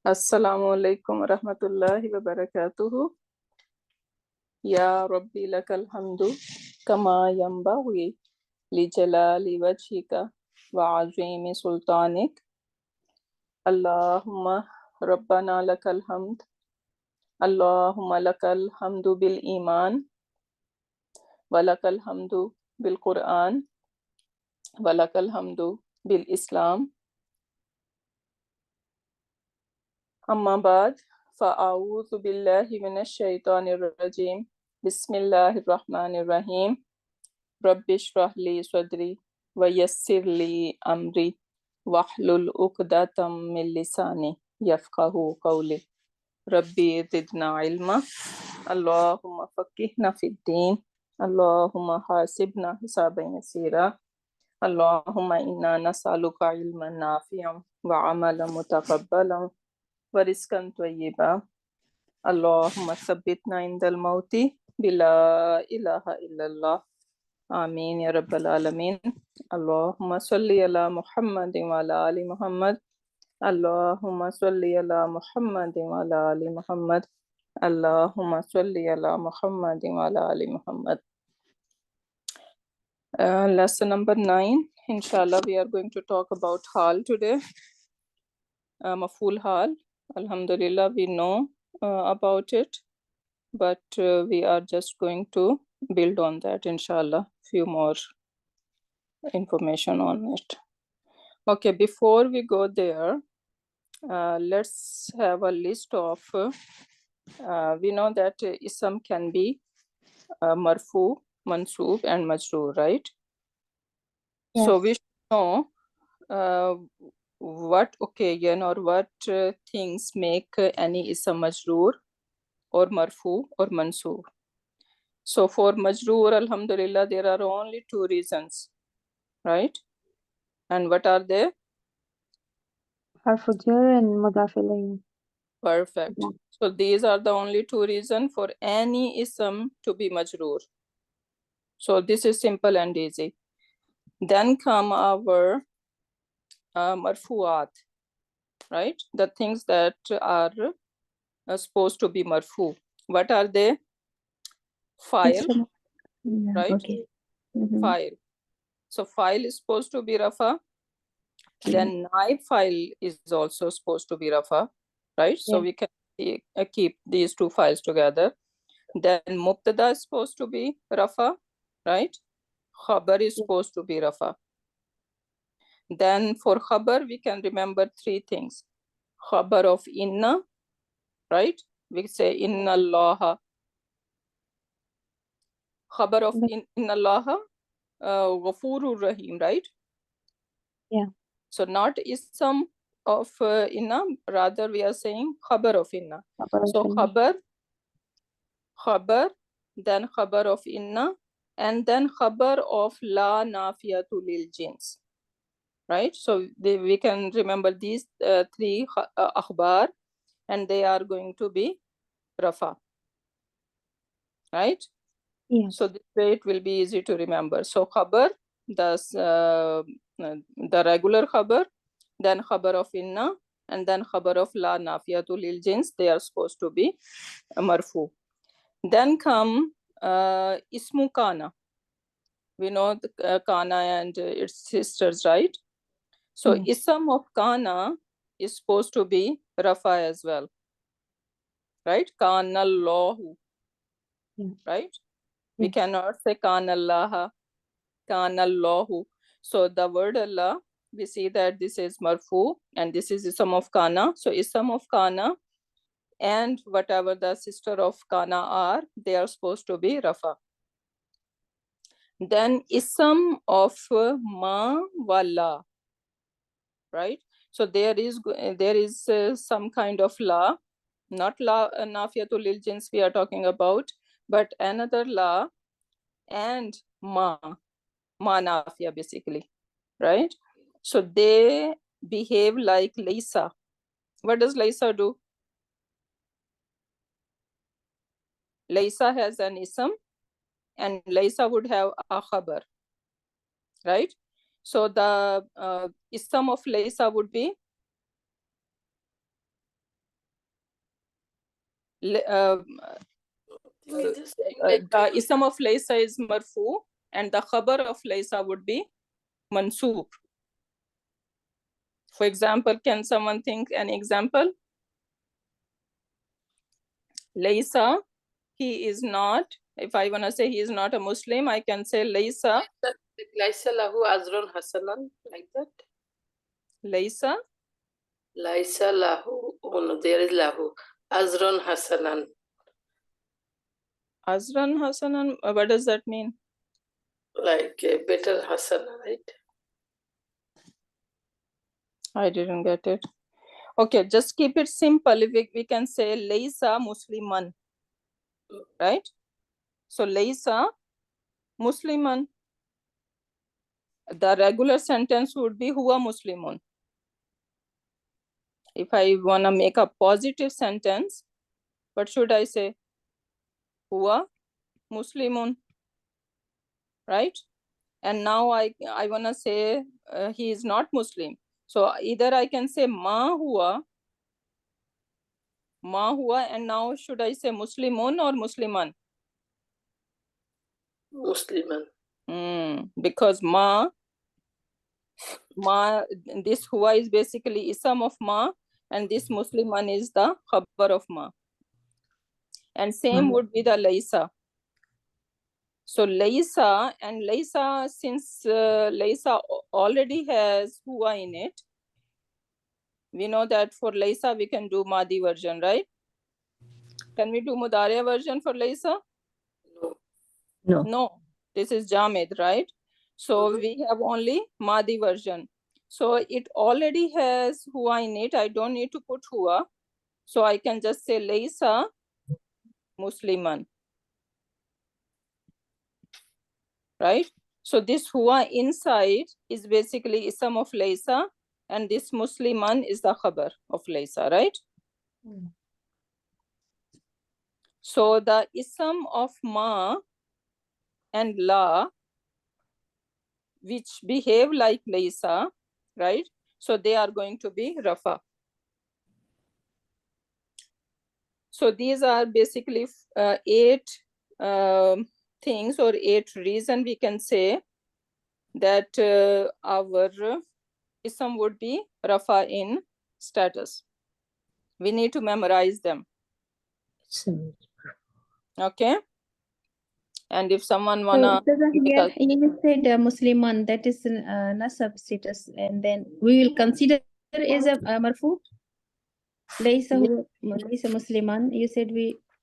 Assalamu alaikum warahmatullahi wabarakatuh. Ya Rabbi lakal hamdu kama yambaghi li jalali wajhika wa azimi sultanik. Allahumma rabbana lakal hamd. Allahumma lakal hamdu bil iman wa lakal hamdu bil Quran wa lakal hamdu bil Islam. Amma ba'd, fa'a'udhu billahi minash shaitanir rajim. Bismillahir rahmanir rahim. Rabbi shrah li sadri wa yassir li amri wahlul uqdatam min lisani yafqahu qawli. Rabbi zidna ilma. Allahumma faqihna fid din. Allahumma hasibna hisaban yasira. Allahumma inna nas'aluka ilman nafi'an wa amalan mutaqabbalan wa rizqan tayyiba. Allahumma sabbitna indal mauti bila ilaha illallah. Ameen ya Rabbal Alameen. Allahumma salli ala Muhammadin wa ala ali Muhammad. Allahumma salli ala Muhammadin wa ala ali Muhammad. Allahumma salli ala Muhammadin wa ala ali Muhammad. Lesson number 9. Inshallah, we are going to talk about Haal today. Maful Haal. Alhamdulillah, we know about it, but we are just going to build on that, inshallah. Few more information on it. Okay, before we go there, let's have a list of, we know that ism can be marfu, mansoob and majroor, right? Yes. So we should know what occasion or what things make any ism majroor or marfu or mansoob. So for majroor, alhamdulillah, there are only two reasons, right? And what are they? Harfu jar and mudaf ilayhi. Perfect. Yeah. So these are the only two reasons for any ism to be majroor. So this is simple and easy. Then come our marfuat, right? The things that are supposed to be marfu. What are they? File, Yeah, right? okay. File. So file is supposed to be rafa. Then naib file is also supposed to be rafa, right? So we can keep these two files together. Then mubtada is supposed to be rafa, right? Khabar is supposed to be rafa. Then for khabar, we can remember three things. Khabar of inna, right? We say inna allaha. Khabar of inna allaha, ghafurur rahim, right? Yeah. So not ism of inna, rather we are saying khabar of inna. So khabar, then khabar of inna, and then khabar of la nafiyatu lil jins, right? So we can remember these three akhbar, and they are going to be rafa, right? Yes. So this way it will be easy to remember. So khabar, the regular khabar, then khabar of inna, and then khabar of la nafiyatu lil jins, they are supposed to be marfu. Then come ismu kana. We know the kana and its sisters, right? So ism of kana is supposed to be rafa as well, right? Kana Allahu, right? We cannot say kana Allaha, kana Allahu. So the word Allah, we see that this is marfu and this is ism of kana. So ism of kana and whatever the sister of kana are, they are supposed to be rafa. Then ism of ma wala, right? So there is some kind of la, not la nafiyatul lil jins we are talking about, but another la and ma nafiya basically, right? So they behave like Laysa. What does Laysa do? Laysa has an ism and Laysa would have a khabar, right? So the ism of Laysa would be The ism of laysa is marfu and the khabar of laysa would be mansoob. For example, can someone think an example? Laysa, he is not. If I want to say he is not a Muslim, I can say laysa. Laysa lahu azrun hasanan, like that. Laysa. Laysa lahu, oh no, there is lahu. Azrun hasanan. Azran hasanan, what does that mean? Like a better hasana, right? I didn't get it. Okay, just keep it simple. We can say laysa musliman, right? So laysa musliman. The regular sentence would be huwa muslimun. If I want to make a positive sentence, what should I say? Huwa muslimun, right? And now I want to say he is not Muslim. So either I can say ma huwa, and now should I say muslimun or musliman? Musliman. Because ma, this huwa is basically ism of ma, and this musliman is the khabar of ma. And same would be the laysa. So laysa, and laysa, since laysa already has huwa in it, we know that for laysa we can do madi version, right? Can we do mudariya version for laysa? No. No, this is jamid, right? So we have only madi version. So it already has huwa in it. I don't need to put huwa. So I can just say laysa musliman, right? So this huwa inside is basically ism of laysa, and this musliman is the khabar of laysa, right? So the ism of ma and la, which behave like laysa, right? So they are going to be rafa. So these are basically 8 things or 8 reasons we can say that our ism would be rafa in status. We need to memorize them. Okay. And if someone wanna here you said Musliman, that is nasab status, and then we will consider as a marfu. Laysa Musliman, you said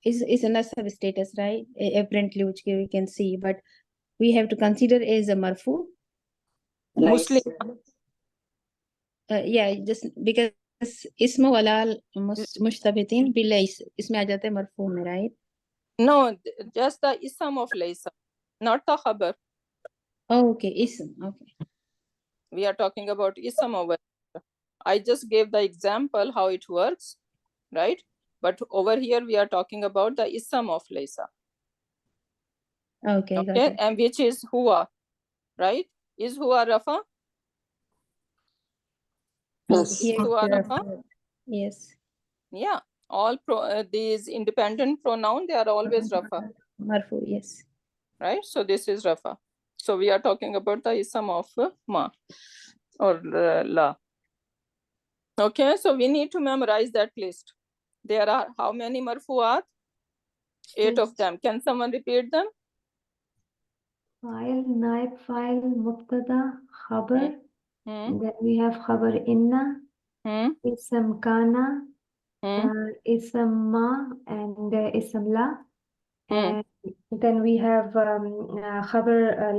is a nasab status, right? Apparently, which we can see, but we have to consider as a marfu. Muslim. Yeah, just because ismu wala mushtabitin bilays, इसमें आ जाता है marfu में, right? No, just the ism of laysa, not the khabar. Oh, okay, ism. Okay. We are talking about ism over here. I just gave the example how it works, right? But over here we are talking about the ism of laysa. Okay, got Okay, it. and which is huwa, right? Is huwa rafa? Yes. Here Huwa it's rafa? yes. Yeah, all these independent pronoun, they are always rafa, Marfu, yes. right? So this is rafa. So we are talking about the ism of ma or la. Okay, so we need to memorize that list. There are how many marfuat? 8 of them. Can someone repeat them? File, naib file, mubtada, khabar. Hmm. Then we have khabar inna, ism kana, ism ma, and ism la. And then we have khabar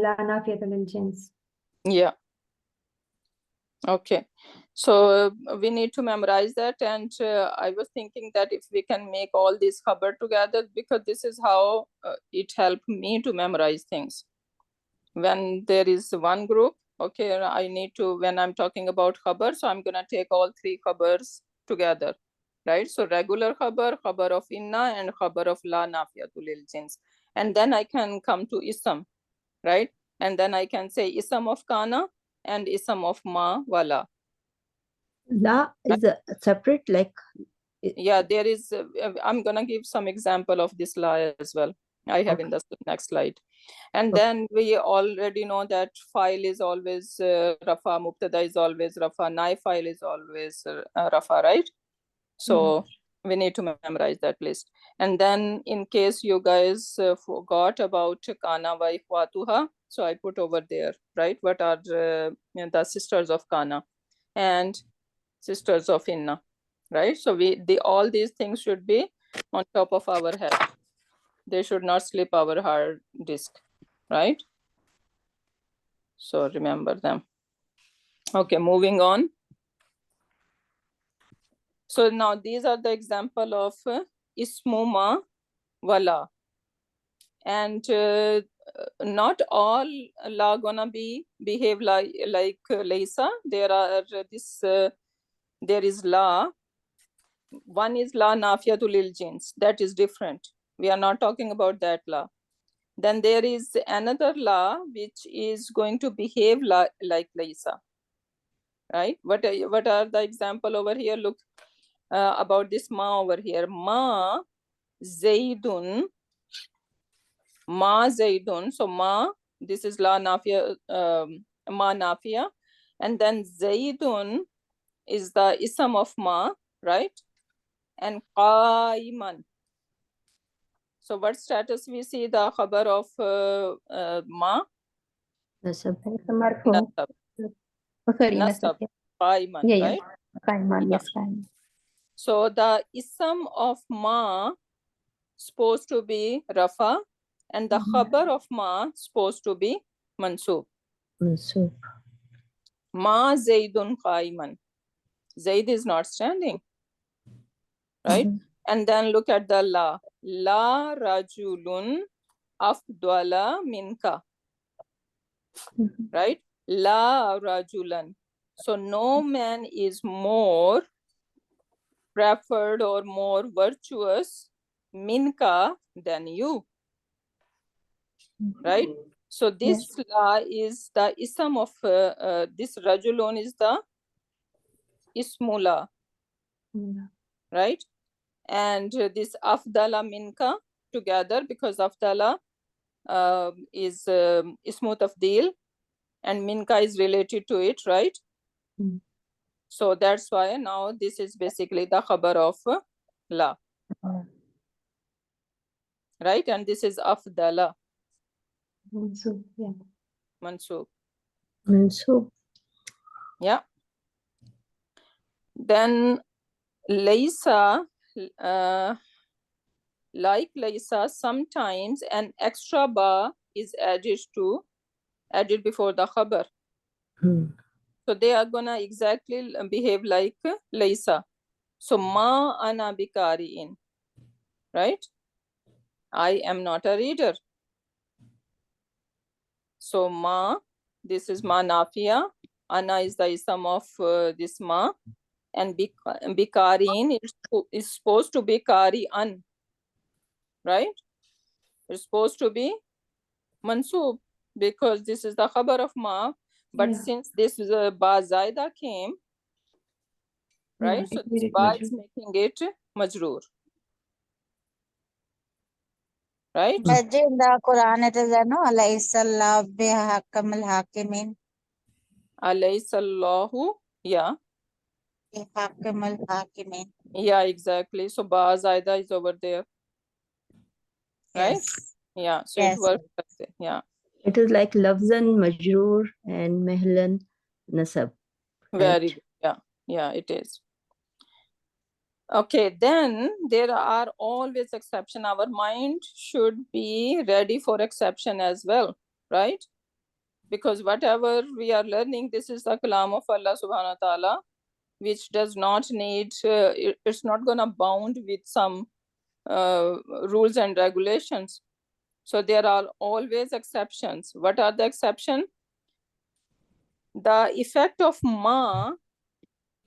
la nafiyat lil jins. Yeah. Okay. So we need to memorize that, and I was thinking that if we can make all these khabar together, because this is how it helped me to memorize things. When there is one group, okay, I need to, when I'm talking about khabar, so I'm gonna take all 3 khabars together, right? So regular khabar, khabar of inna, and khabar of la nafiyatul lil jins. And then I can come to ism, right? And then I can say ism of kana and ism of ma wala. La is separate, like Yeah, there is, I'm gonna give some example of this law as well. I have in the next slide. And then we already know that file is always Rafa, Mubtada is always Rafa, Nai file is always Rafa, right? So we need to memorize that list. And then in case you guys forgot about Kana wa Ikhwatuha, so I put over there, right? What are the sisters of Kana and sisters of Inna, right? So all these things should be on top of our head. They should not slip our hard disk, right? So remember them. Okay, moving on. So now these are the example of Ismuma Wala. And not all la gonna behave like Laysa. There is la. One is la nafiyatul lil jins. That is different. We are not talking about that la. Then there is another la which is going to behave like Laysa. Right? What are the example over here? Look about this ma over here. Ma Zaidun. Ma Zaidun. So ma, this is la nafiya, ma nafiya. And then Zaidun is the ism of ma, right? And qaiman. So what status we see the khabar of ma? Nasab. Marfu. Nasab. Oh, sorry, Nasab. nasab. Qaiman, Yeah, right? Qaiman, Yeah. yes, Qaiman. So the ism of ma supposed to be rafa, and the khabar of ma supposed to be mansub. Mansub. Ma Zaidun qaiman. Zaid is not standing, right? And then look at the la. La rajulun afdala minka, right? La rajulan. So no man is more preferred or more virtuous minka than you, right? So this la is the ism of this rajulun is the ismula, right? And this afdala minka together, because afdala is ismu tafdil and minka is related to it, right? So that's why now this is basically the khabar of la, right? And this is afdala, Mansub, yeah. mansub. Mansub. Yeah. Then laysa, like laysa, sometimes an extra ba is added before the khabar. So they are gonna exactly behave like laysa. So ma ana bikari'in, right? I am not a reader. So ma, this is ma nafiya. Ana is the ism of this ma. And bikari'in is supposed to be kari'an, right? It's supposed to be mansub because this is the khabar of ma. But since this is a ba zaida came, right? So this ba is making it majroor. Right? But in the Quran it is no alaysallahu bihakamil hakimin. Alaysallahu, yeah. Bihakamil hakimin. Yeah, exactly. So ba zaida is over there. Right? Yes. Yeah. So Yes. it works like that. Yeah. It is like lafzan majroor and mehlan nasab. Very good. Yeah. Yeah, it is. Okay, then there are always exceptions. Our mind should be ready for exception as well, right? Because whatever we are learning, this is the kalam of Allah subhanahu wa ta'ala, which does not need, it's not gonna bound with some rules and regulations. So there are always exceptions. What are the exceptions? The effect of ma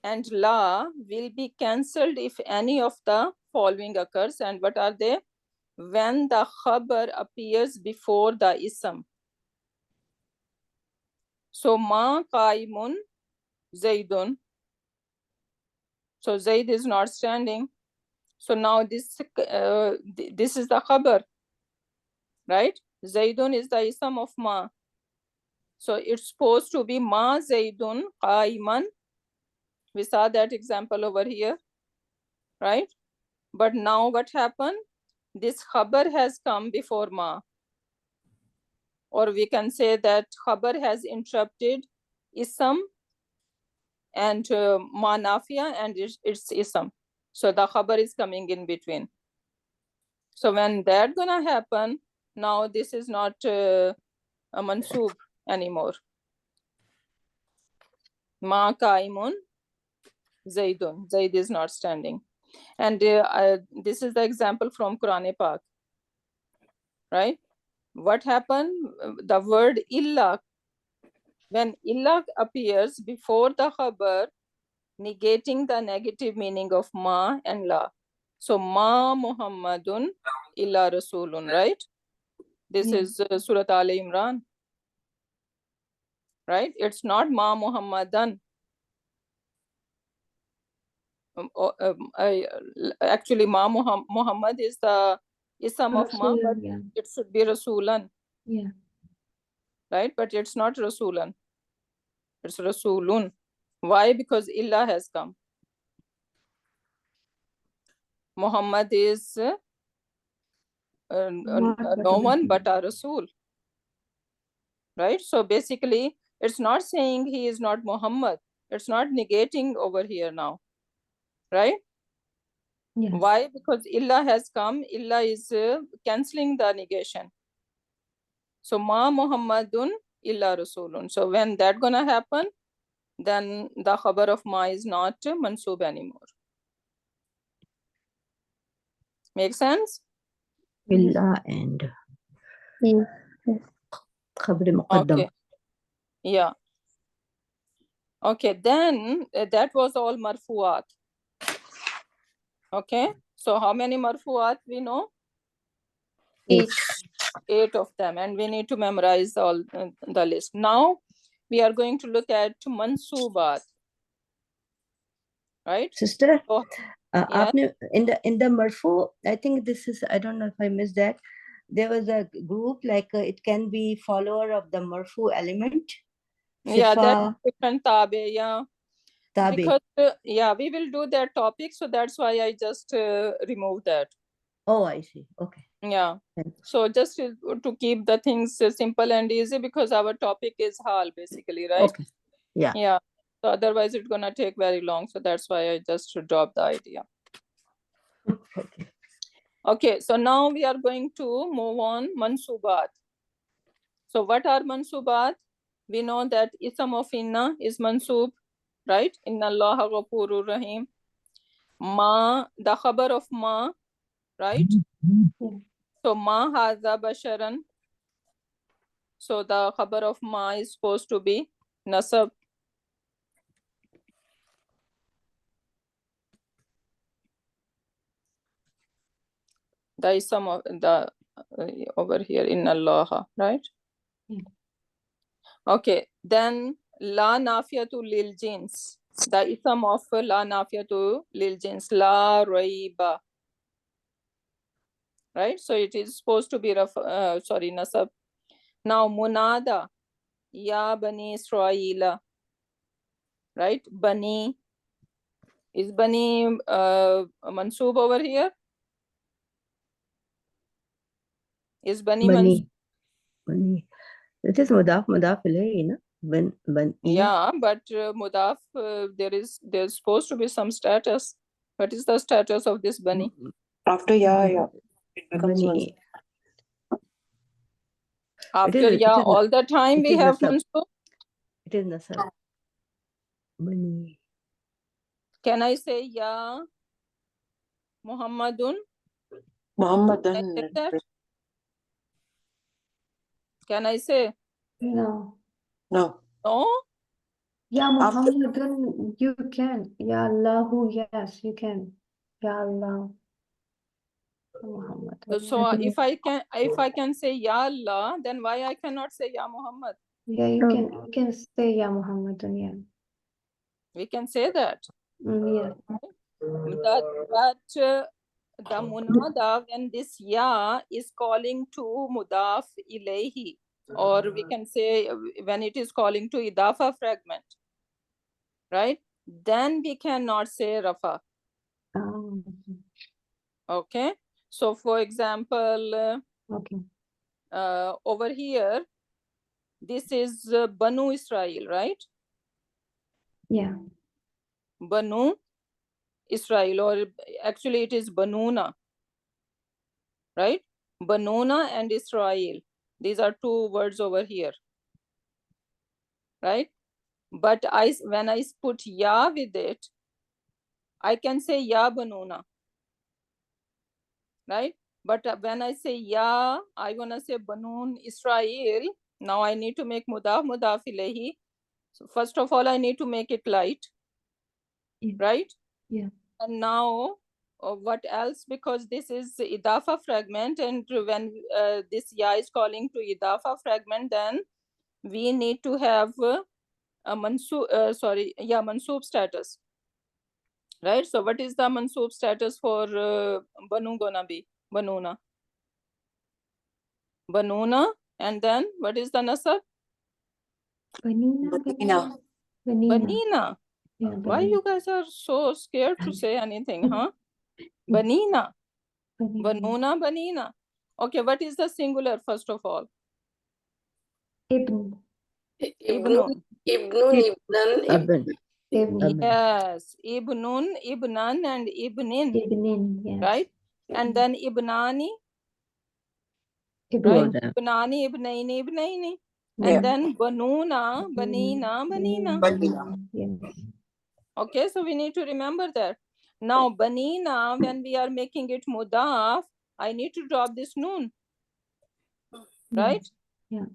and la will be cancelled if any of the following occurs. And what are they? When the khabar appears before the ism. So ma qaimun zaidun. So Zaid is not standing. So now this is the khabar, right? Zaidun is the ism of ma. So it's supposed to be ma Zaidun qa'iman. We saw that example over here, right? But now what happened? This khabar has come before ma. Or we can say that khabar has interrupted ism and ma nafiya and it's ism. So the khabar is coming in between. So when that gonna happen, now this is not a mansoob anymore. Ma qaimun Zaidun. Zaid is not standing. And this is the example from Quran Pak, right? What happened? The word illa, when illa appears before the khabar, negating the negative meaning of ma and la. So ma Muhammadun illa Rasulun, right? This is Surat Al Imran, right? It's not ma Muhammadan. Actually, ma Muhammad is the ism of ma, but it should be Rasulan. Yeah. Right? But it's not Rasulan. It's Rasulun. Why? Because illa has come. Muhammad is no one but a Rasul. Right? So basically, it's not saying he is not Muhammad. It's not negating over here now. Right? Yes. Why? Because illa has come. Illa is cancelling the negation. So ma Muhammadun illa Rasulun. So when that gonna happen, then the khabar of ma is not mansoob anymore. Make sense? Illa and Yes. khabar muqaddam. Okay. Yeah. Okay, then that was all marfuat. Okay, so how many marfuat we know? 8. 8 of them, and we need to memorize all the list. Now we are going to look at mansubat. Right? Sister, So, aapne, in the marfu, I think this is, I don't know if I missed that. There was a group like it can be follower of the marfu element. yeah, Sifa, that's different tabe, yeah. tabi. Because yeah, we will do that topic, so that's why I just removed that. Oh, I see. Okay. Yeah. Thanks. So just to keep the things simple and easy, because our topic is Haal basically, right? Okay. Yeah. Yeah. So otherwise it's gonna take very long. So that's why I just dropped the idea. Okay. Okay. So now we are going to move on mansubat. So what are mansubat? We know that ism of inna is mansub, right? Inna Allaha ghafurur rahim. Ma, the khabar of ma, right? So ma haza basharan. So the khabar of ma is supposed to be nasab. The ism of the over here in Allah, right? Okay, then la nafiyatu lil jins. The ism of la nafiyatu lil jins, la raiba. Right? So it is supposed to be nasab. Now munada, ya bani Israila. Right? Bani. Is bani mansub over here? Is bani mansub? Bani. It is mudaf ilayhi, na? Bani. Yeah, but mudaf, there's supposed to be some status. What is the status of this bani? After yeah, it becomes Bani. After yeah, all the time we have mansub. It is nasab. Bani. Can I say ya Muhammadun? Muhammadan. Can I say that? Can I say? No. No. No? Ya Muhammadun, you can. Ya Allahu, yes, you can. Ya Allah. Muhammad. So if I can say ya Allah, then why I cannot say ya Muhammad? Yeah, you can say Ya Muhammadun, yeah. We can say that. Yeah. That the munada, when this ya is calling to mudaf ilayhi, or we can say when it is calling to idafa fragment, right? Then we cannot say rafa. Oh, Okay. So for example, okay. over here, this is Banu Israel, right? Yeah. Banu Israel, or actually it is Banuna, right? Banuna and Israel. These are two words over here, right? But when I put ya with it, I can say ya Banuna, right? But when I say ya, I want to say Banun Israel. Now I need to make mudaf ilayhi. So first of all, I need to make it light, Yeah. right? Yeah. And now what else? Because this is idafa fragment, and when this ya is calling to idafa fragment, then we need to have a mansoob status, right? So what is the mansoob status for Banu gonna be? Banuna. Banuna, and then what is the nasab? Banina. Banina. Yeah, Why banina. you guys are so scared to say anything, huh? Banina. Banuna, banina. Okay, what is the singular first of all? Ibn. Ibnun. Ibnan. Abin. Ibn. Yes, ibnun, ibnan, and ibnin, Ibnin. Yes. right? And then ibnani, Ibn. right? Two of them. Ibnani, ibnaini, ibnaini. Yeah. And then banuna, banina, banina. Banina. Yes. Okay, so we need to remember that. Now, banina, when we are making it mudaf, I need to drop this noon, right? Yeah.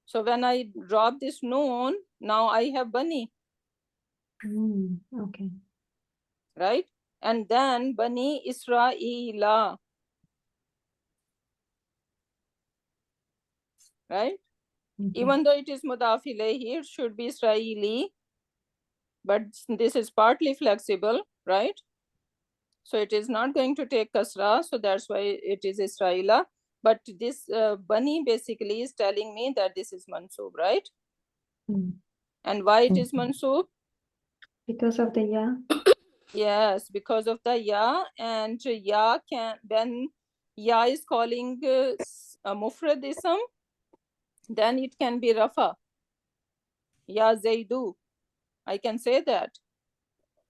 So when I drop this noon, now I have bani, Okay. right? And then bani Israela, right? Okay. Even though it is mudaf ilayhi, it should be Israeli, but this is partly flexible, right? So it is not going to take kasra, so that's why it is Israela. But this bani basically is telling me that this is mansoob, right? And why it is mansoob? Because of the ya. Yes, because of the ya, and ya can, when ya is calling a mufrad ism, then it can be rafa. Ya Zaidu, I can say that.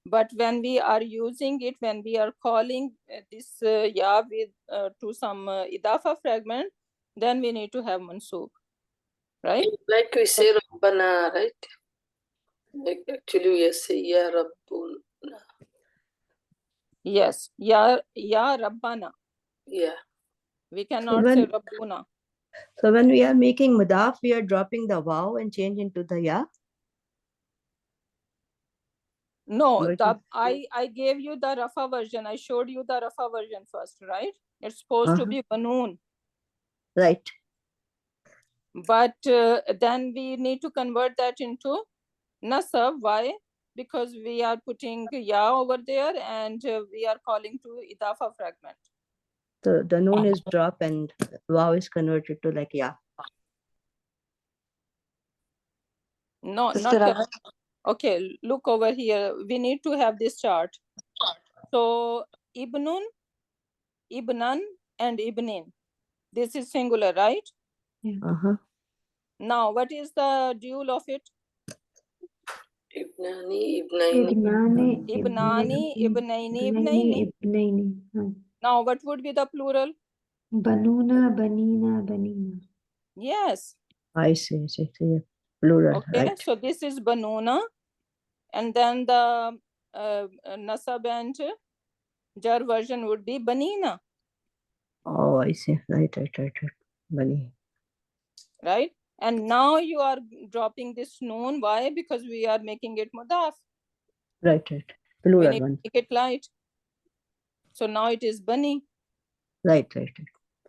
But when we are using it, when we are calling this ya with to some idafa fragment, then we need to have mansoob, right? Like we say Rabbana, right? Like actually we say Ya Rabbuna. Yes, ya Rabbana. Yeah. We cannot say Rabbuna. So when we are making mudaf, we are dropping the waw and change into the ya. No, I gave you the rafa version. I showed you the rafa version first, right? It's supposed to be banoon. Right. But then we need to convert that into nasab. Why? Because we are putting ya over there, and we are calling to idafa fragment. So the noon is drop and waw is converted to like ya. No, Sister not okay. Look over here. We need to have this chart. So ibnun, ibnan, and ibnin. This is singular, right? Yeah. Now, what is the dual of it? Ibnani, Ibnaini. Ibnani, ibnaini, ibnaini. Ibnaini. Now, what would be the plural? Banuna, banina, banina. Yes. I see. Plural, Okay, right. so this is banuna, and then the nasab and jar version would be banina. Oh, I see. Right. Bani. Right? And now you are dropping this noon. Why? Because we are making it mudaf. Right. We Plural need to one. make it light. So now it is bani. Right.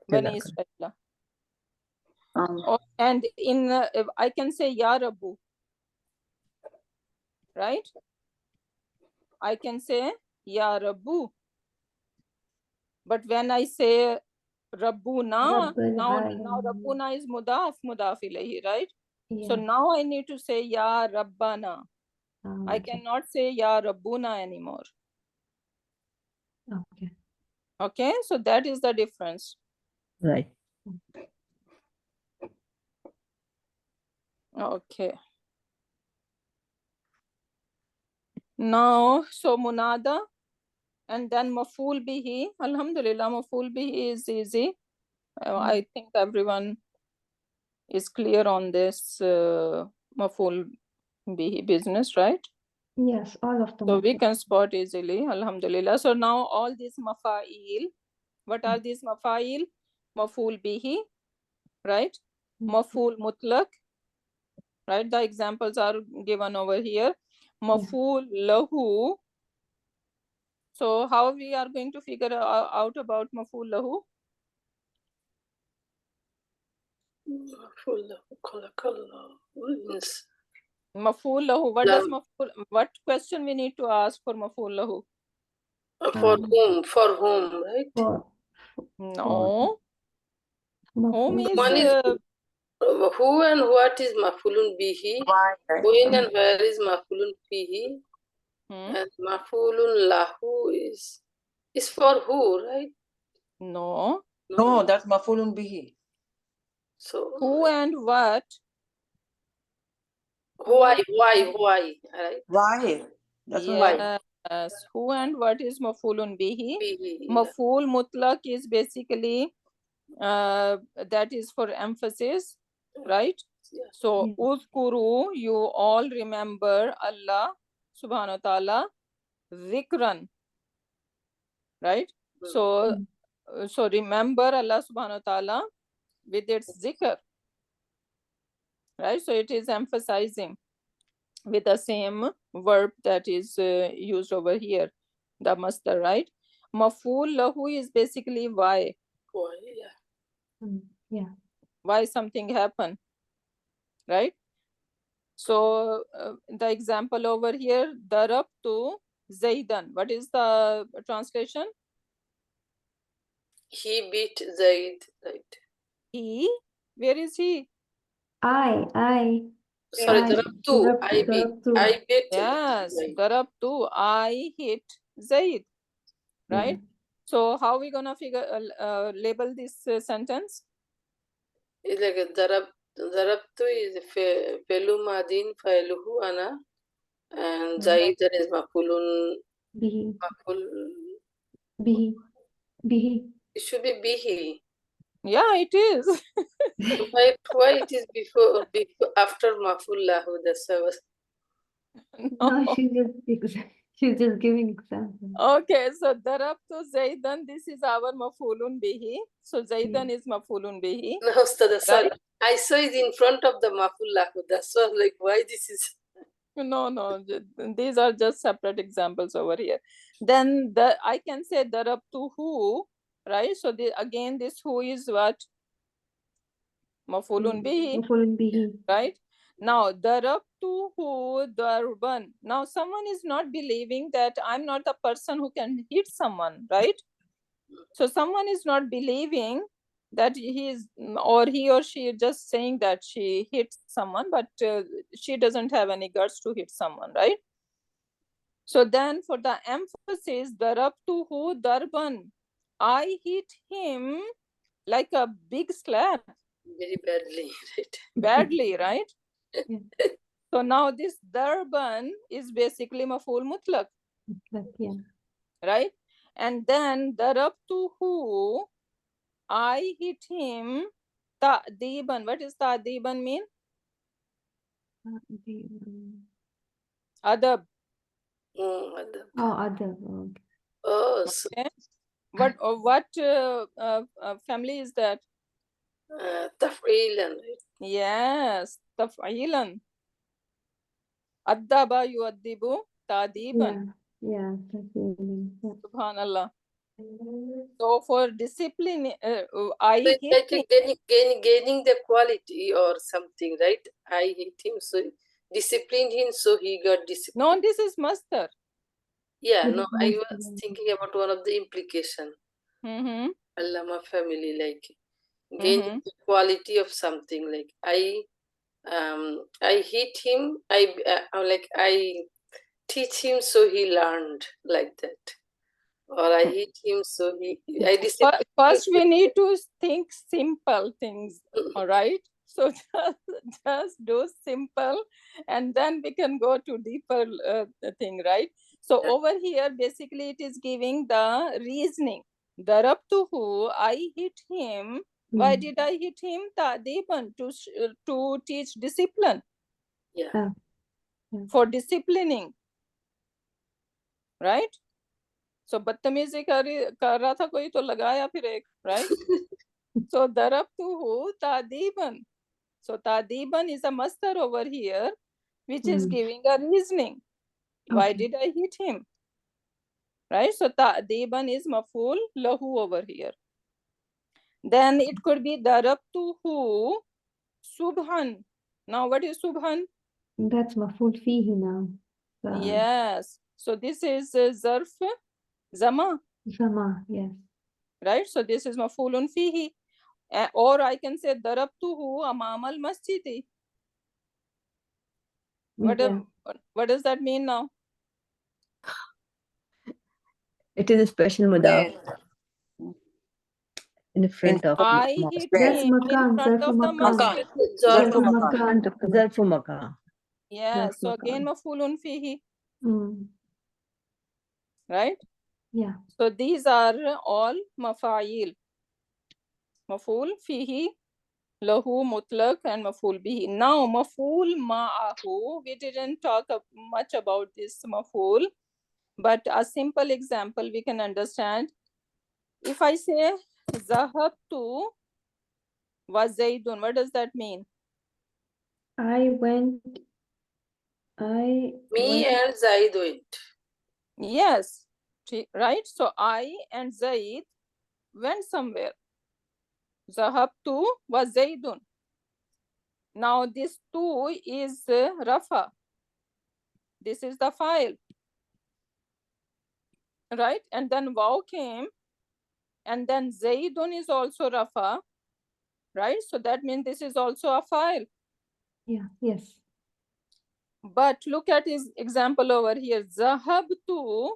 Bani Israel. And in I can say ya Rabbu, right? I can say ya Rabbu. But when I say Rabbuna, Rabbul now Alamin. Rabbuna is mudaf ilayhi, right? Yeah. So now I need to say Ya Rabbana. I Okay. cannot say Ya Rabbuna anymore. Okay. Okay, so that is the difference. Right. Okay. Now, so Munada and then Maful Bihi. Alhamdulillah, Maful Bihi is easy. I think everyone is clear on this Maful Bihi business, right? Yes, all of them. So we can spot easily, Alhamdulillah. So now all these Mafa'il, what are these Mafa'il? Maful Bihi, right? Maful Mutlaq, right? The examples are given over here. Maful Lahu. So how we are going to figure out about Maful Lahu? Maful Lahu. What does Maful? What question we need to ask for Maful Lahu? For whom? For whom, right? No. Whom is One is who and what is mafulun bihi? When and where is mafulun bihi? And mafulun lahu is for who, right? No. No, that's mafulun bihi. So who and what? Why, right? Why? That's why. Yes. Who and what is mafulun bihi? Bihi, Maful mutlaq is basically that is for emphasis, right? So uzkuru, you all remember Allah subhanahu wa ta'ala zikran, right? So remember Allah subhanahu wa ta'ala with its zikr, right? So it is emphasizing with the same verb that is used over here, the masdar, right? Maful lahu is basically why. Why, yeah. Why something happened, right? So the example over here, darabtu Zaidan. What is the translation? He beat Zaid, right? He? Where is he? I. Sorry, darabtu. I beat. Yes, Zaid. darabtu. I hit Zaid, right? So how are we gonna label this sentence? It's like a darabtu is felu madin faeluhu ana, and Zaid is mafulun bihi. It should be bihi. Yeah, it is. Why it is before after maful lahu? That's why I was. No, she's just giving example. Okay, so darabtu Zaidan, this is our mafulun bihi. So Zaidan is mafulun bihi. No, Ustad, sorry. Right? I saw it in front of the maful lahu. That's why like why this is. No, these are just separate examples over here. Then I can say darabtu who, right? So again, this who is what? Mafulun bihi. Right? Now, darabtu who darban. Now, someone is not believing that I'm not the person who can hit someone, right? So someone is not believing that he or she is just saying that she hit someone, but she doesn't have any guts to hit someone, right? So then for the emphasis, darabtuhu darban, I hit him like a big slap. Very badly, right? Badly, right? So now this darban is basically maful mutlaq. Right? And then darabtuhu, I hit him ta'diban. What does ta'diban mean? Adab. Adab. Adab. Okay. What family is that? Taf'ilan, right? Yes, taf'ilan. Addaba yuaddibu ta'diban. Yeah. Subhanallah. So for discipline, I hit him. Gaining the quality or something, right? I hit him, so disciplined him, so he got disciplined. No, this is masdar. Yeah, no, I was thinking about one of the implication. Allama family, like gain the quality of something. Like I hit him. I teach him, so he learned like that. Or I hit him, so I discipline. First, we need to think simple things. All right. So just do simple, and then we can go to deeper thing, right? So over here, basically, it is giving the reasoning. Darabtuhu, I hit him. Why did I hit him? Ta'diban, to teach discipline. Yeah. For disciplining, right? So बदतमीजी कर रहा था कोई तो लगाया फिर एक, right? So darabtuhu ta'diban. So ta'diban is a masdar over here, which is giving a reasoning. Why did I hit him? Right? So ta'diban is maf'ul lahu over here. Then it could be darabtuhu subhan. Now what is subhan? That's maf'ul fihi now. Yes. So this is zarf zama. Zama, yes. Right? So this is maf'ulun fihi. Or I can say darabtuhu amam al masjidi. What does that mean now? It is a special mudaf. In front of I hit him in front of the masjid. Zarfu makan. Yeah, so again maf'ulun fihi. Right? Yeah. So these are all mafa'il. Maf'ul fihi, lahu, mutlaq, and maf'ul bihi. Now maf'ul ma'ahu, we didn't talk much about this maf'ul, but a simple example we can understand. If I say zahabtu wa zaidun, what does that mean? Me and Zaid went. Yes, right? So I and Zaid went somewhere. Zahabtu wa zaidun. Now this tu is rafa. This is the file. Right? And then waw came. And then zaidun is also rafa. Right? So that means this is also a file. Yeah, yes. But look at his example over here. Zahabtu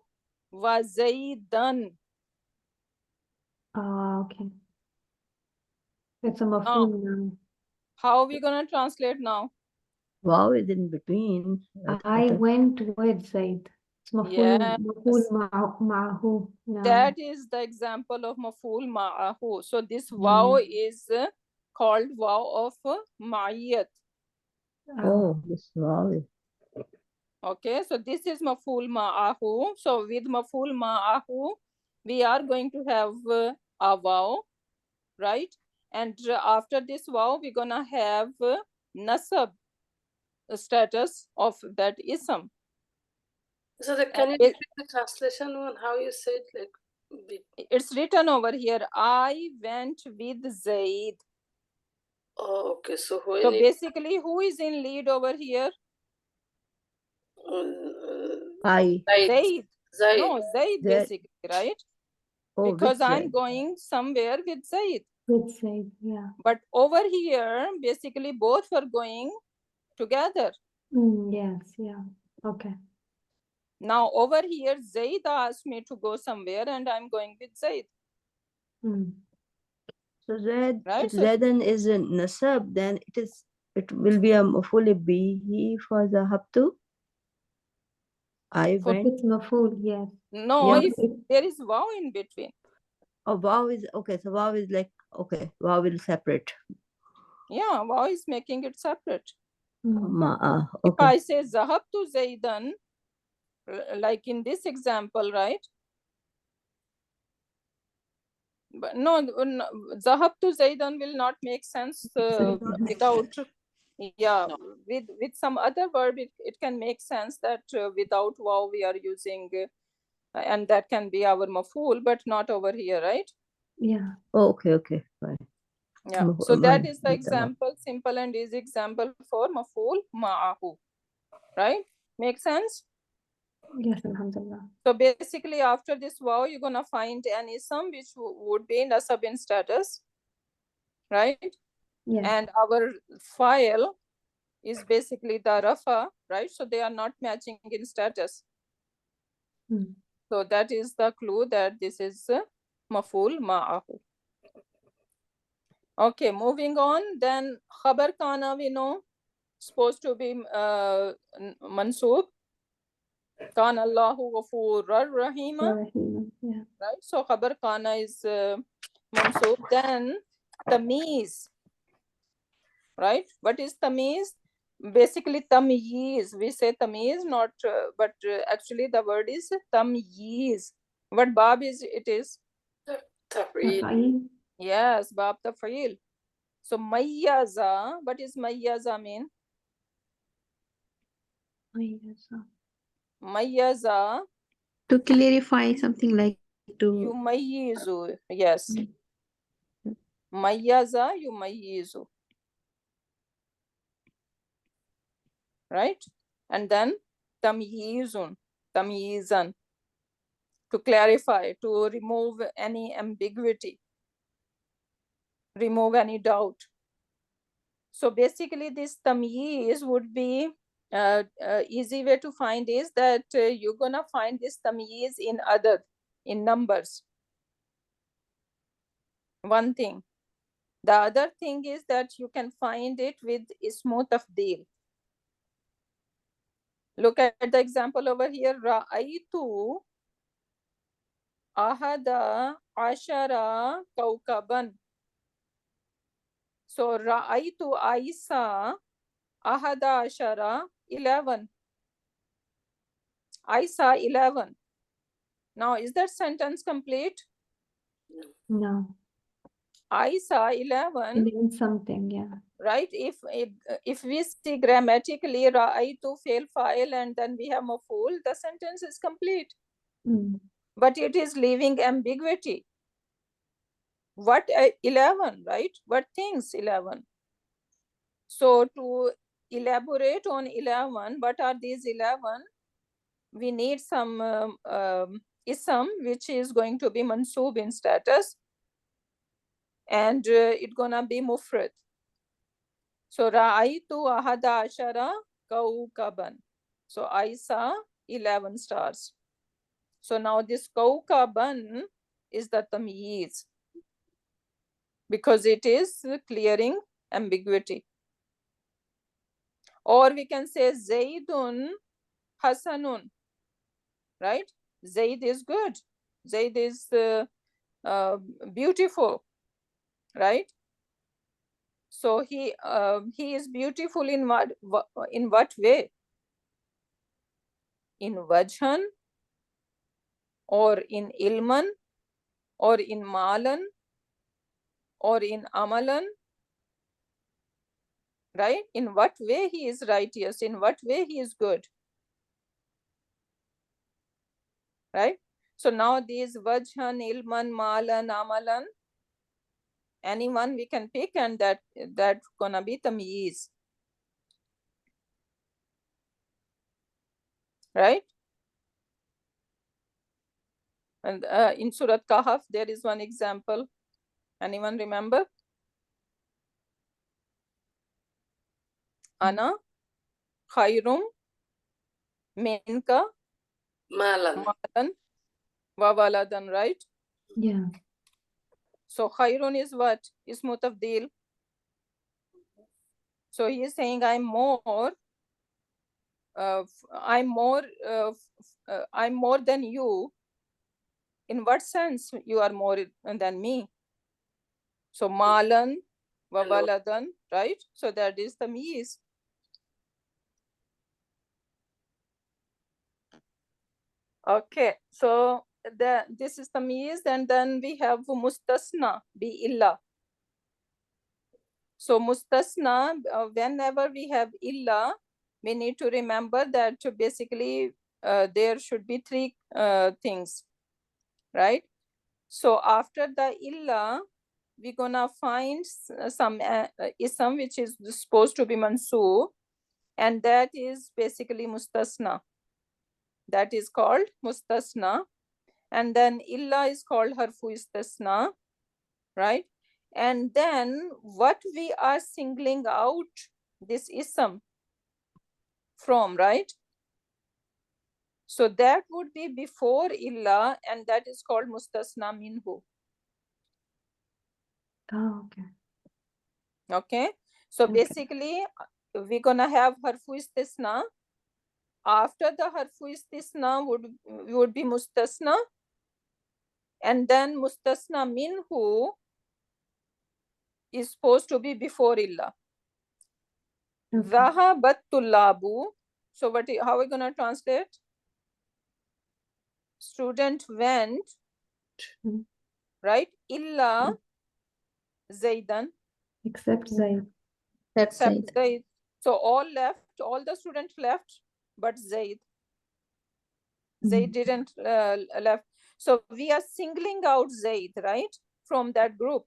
wa zaidan. Okay. It's a maf'ul now. How are we going to translate now? Wow is in between. I went with Zaid. It's maf'ul ma'ahu. That is the example of maf'ul ma'ahu. So this waw is called waw of ma'iyat. Oh, this wow. Okay, so this is maf'ul ma'ahu. So with maf'ul ma'ahu, we are going to have a waw, right? And after this waw, we're gonna have nasab status of that ism. So can you repeat the translation on how you said, like? It's written over here. I went with Zaid. Oh, okay. So basically, who is in lead over here? Zaid. No, Zaid basically, right? Oh, because I'm going somewhere with Zaid. With Zaid, yeah. But over here, basically, both were going together. Yes, yeah. Okay. Now, over here, Zaid asked me to go somewhere and I'm going with Zaid. So Zaid, if Zaidan is a nasab, then it will be a maf'ul bihi for the habtu. I went. It's maf'ul, yes. No, if there is waw in between. Oh, waw is okay. So waw is like waw will separate. Yeah, waw is making it separate. Okay. If I say zahabtu Zaidan, like in this example, right? But no, zahabtu Zaidan will not make sense without. Yeah, with some other verb, it can make sense that without waw we are using, and that can be our maf'ul, but not over here, right? Yeah. Oh, okay, fine. Yeah, so that is the example, simple and easy example for maf'ul ma'ahu, right? Make sense? Yes, alhamdulillah. So basically after this wow, you're gonna find an ism which would be nasab in status, right? Yes. And our file is basically the rafa, right? So they are not matching in status. So that is the clue that this is maful ma'ahu. Okay, moving on. Then khabar kana we know supposed to be mansub. Kana Allahu ghafurur rahima. Yeah. Right. So khabar kana is mansub. Then tamiz. Right. What is tamiz? Basically tamyiz. We say tamiz, not but actually the word is tamyiz. What bab is it is? Taf'il. Yes, bab taf'il. So mayyaza, what is mayyaza mean? Mayyaza. To clarify something like to. Yumayyizu. Yes. Mayyaza yumayyizu. Right? And then tamyizun. Tamyizan. To clarify, to remove any ambiguity. Remove any doubt. So basically this tamyiz would be easy way to find is that you're gonna find this tamyiz in other, in numbers. One thing. The other thing is that you can find it with ismu tafdil. Look at the example over here. Ra'aytu ahada ashara kawkaban. So Ra'aytu, I saw ahada ashara, 11. I saw 11. Now, is that sentence complete? No. I saw 11. It means something, yeah. Right? If we see grammatically Ra'aytu fail file and then we have maf'ul, the sentence is complete. But it is leaving ambiguity. What 11, right? What things 11? So to elaborate on 11, what are these 11? We need some ism which is going to be mansub in status, and it's gonna be mufrad. So ra'aytu ahada ashara kawkaban. So I saw 11 stars. So now this kawkaban is the tamyiz because it is clearing ambiguity. Or we can say Zaidun Hasanun. Right? Zaid is good. Zaid is beautiful. Right? So he is beautiful in what way? In wajhan, or in ilman, or in malan, or in amalan. Right? In what way he is righteous? In what way he is good? Right? So now these wajhan, ilman, malan, amalan, anyone we can pick, and that's gonna be tamyiz. Right? And in Surat Kahf, there is one example. Anyone remember? Ana khayrum minka Malan. wa waladan, right? Yeah. So khayrun is what? Ismu tafdil. So he is saying I'm more than you. In what sense you are more than me? So malan wa waladan, right? So that is the tamyiz. Okay, so this is tamyiz, and then we have mustasna bi illa. So mustasna, whenever we have illa, we need to remember that basically there should be three things, right? So after the illa, we're gonna find some ism which is supposed to be mansub, and that is basically mustasna. that is called mustasna. And then illa is called harfu istisna, right? And then what we are singling out this ism from, right? So that would be before illa, and that is called mustasna minhu. Oh, okay. Okay. So Okay. basically, we're gonna have harfu istisna. After the harfu istisna would be mustasna, and then mustasna minhu is supposed to be before illa. Okay. Zahabat tullabu. So how are we gonna translate? Student went, right? Illa Zaidan. Except Zaid. Except Zaid. So all left, all the students left, but Zaid. Zaid didn't left. So we are singling out Zaid, right? From that group.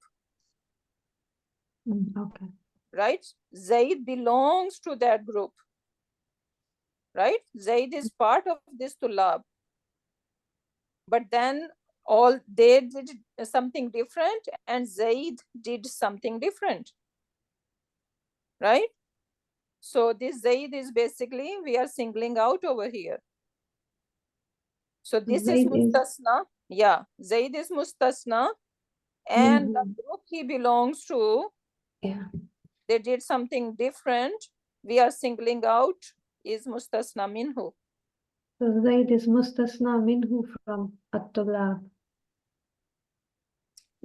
Okay. Right? Zaid belongs to that group. Right? Zaid is part of this tulab. But then all they did something different and Zaid did something different. Right? So this Zaid is basically, we are singling out over here. So this is mustasna. Yeah, Zaid is mustasna. And the group he belongs to, they did something different. We are singling out is mustasna minhu. So Zaid is mustasna minhu from at-tulab.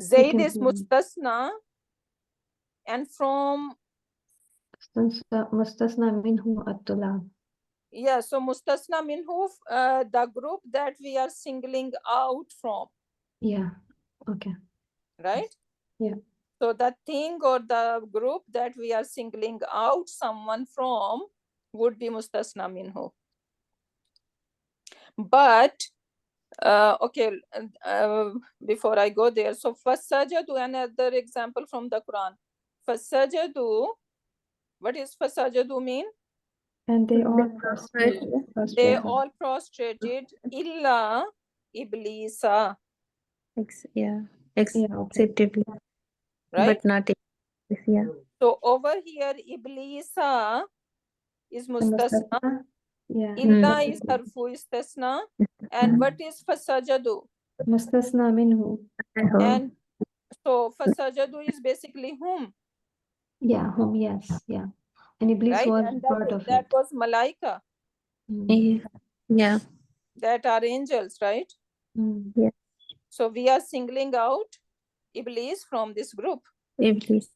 Zaid is mustasna, and from mustasna minhu at-tulab. Yeah, so mustasna minhu, the group that we are singling out from. Yeah. Okay. Right? Yeah. So the thing or the group that we are singling out someone from would be mustasna minhu. But okay, before I go there, so fasajadu, another example from the Quran. Fasajadu, what is fasajadu mean? And they all prostrated. They all prostrated illa iblisa. Acceptably. Right? But not yeah. So over here, iblisa is mustasna. Yeah. Illa is harfu istisna. And what is fasajadu? Mustasna minhu. And so fasajadu is basically whom? Yeah, whom, yes, yeah. And Iblis Right? was And part of that it. was malaika. Yeah. That are angels, right? Yeah. So we are singling out Iblis from this group. Iblis.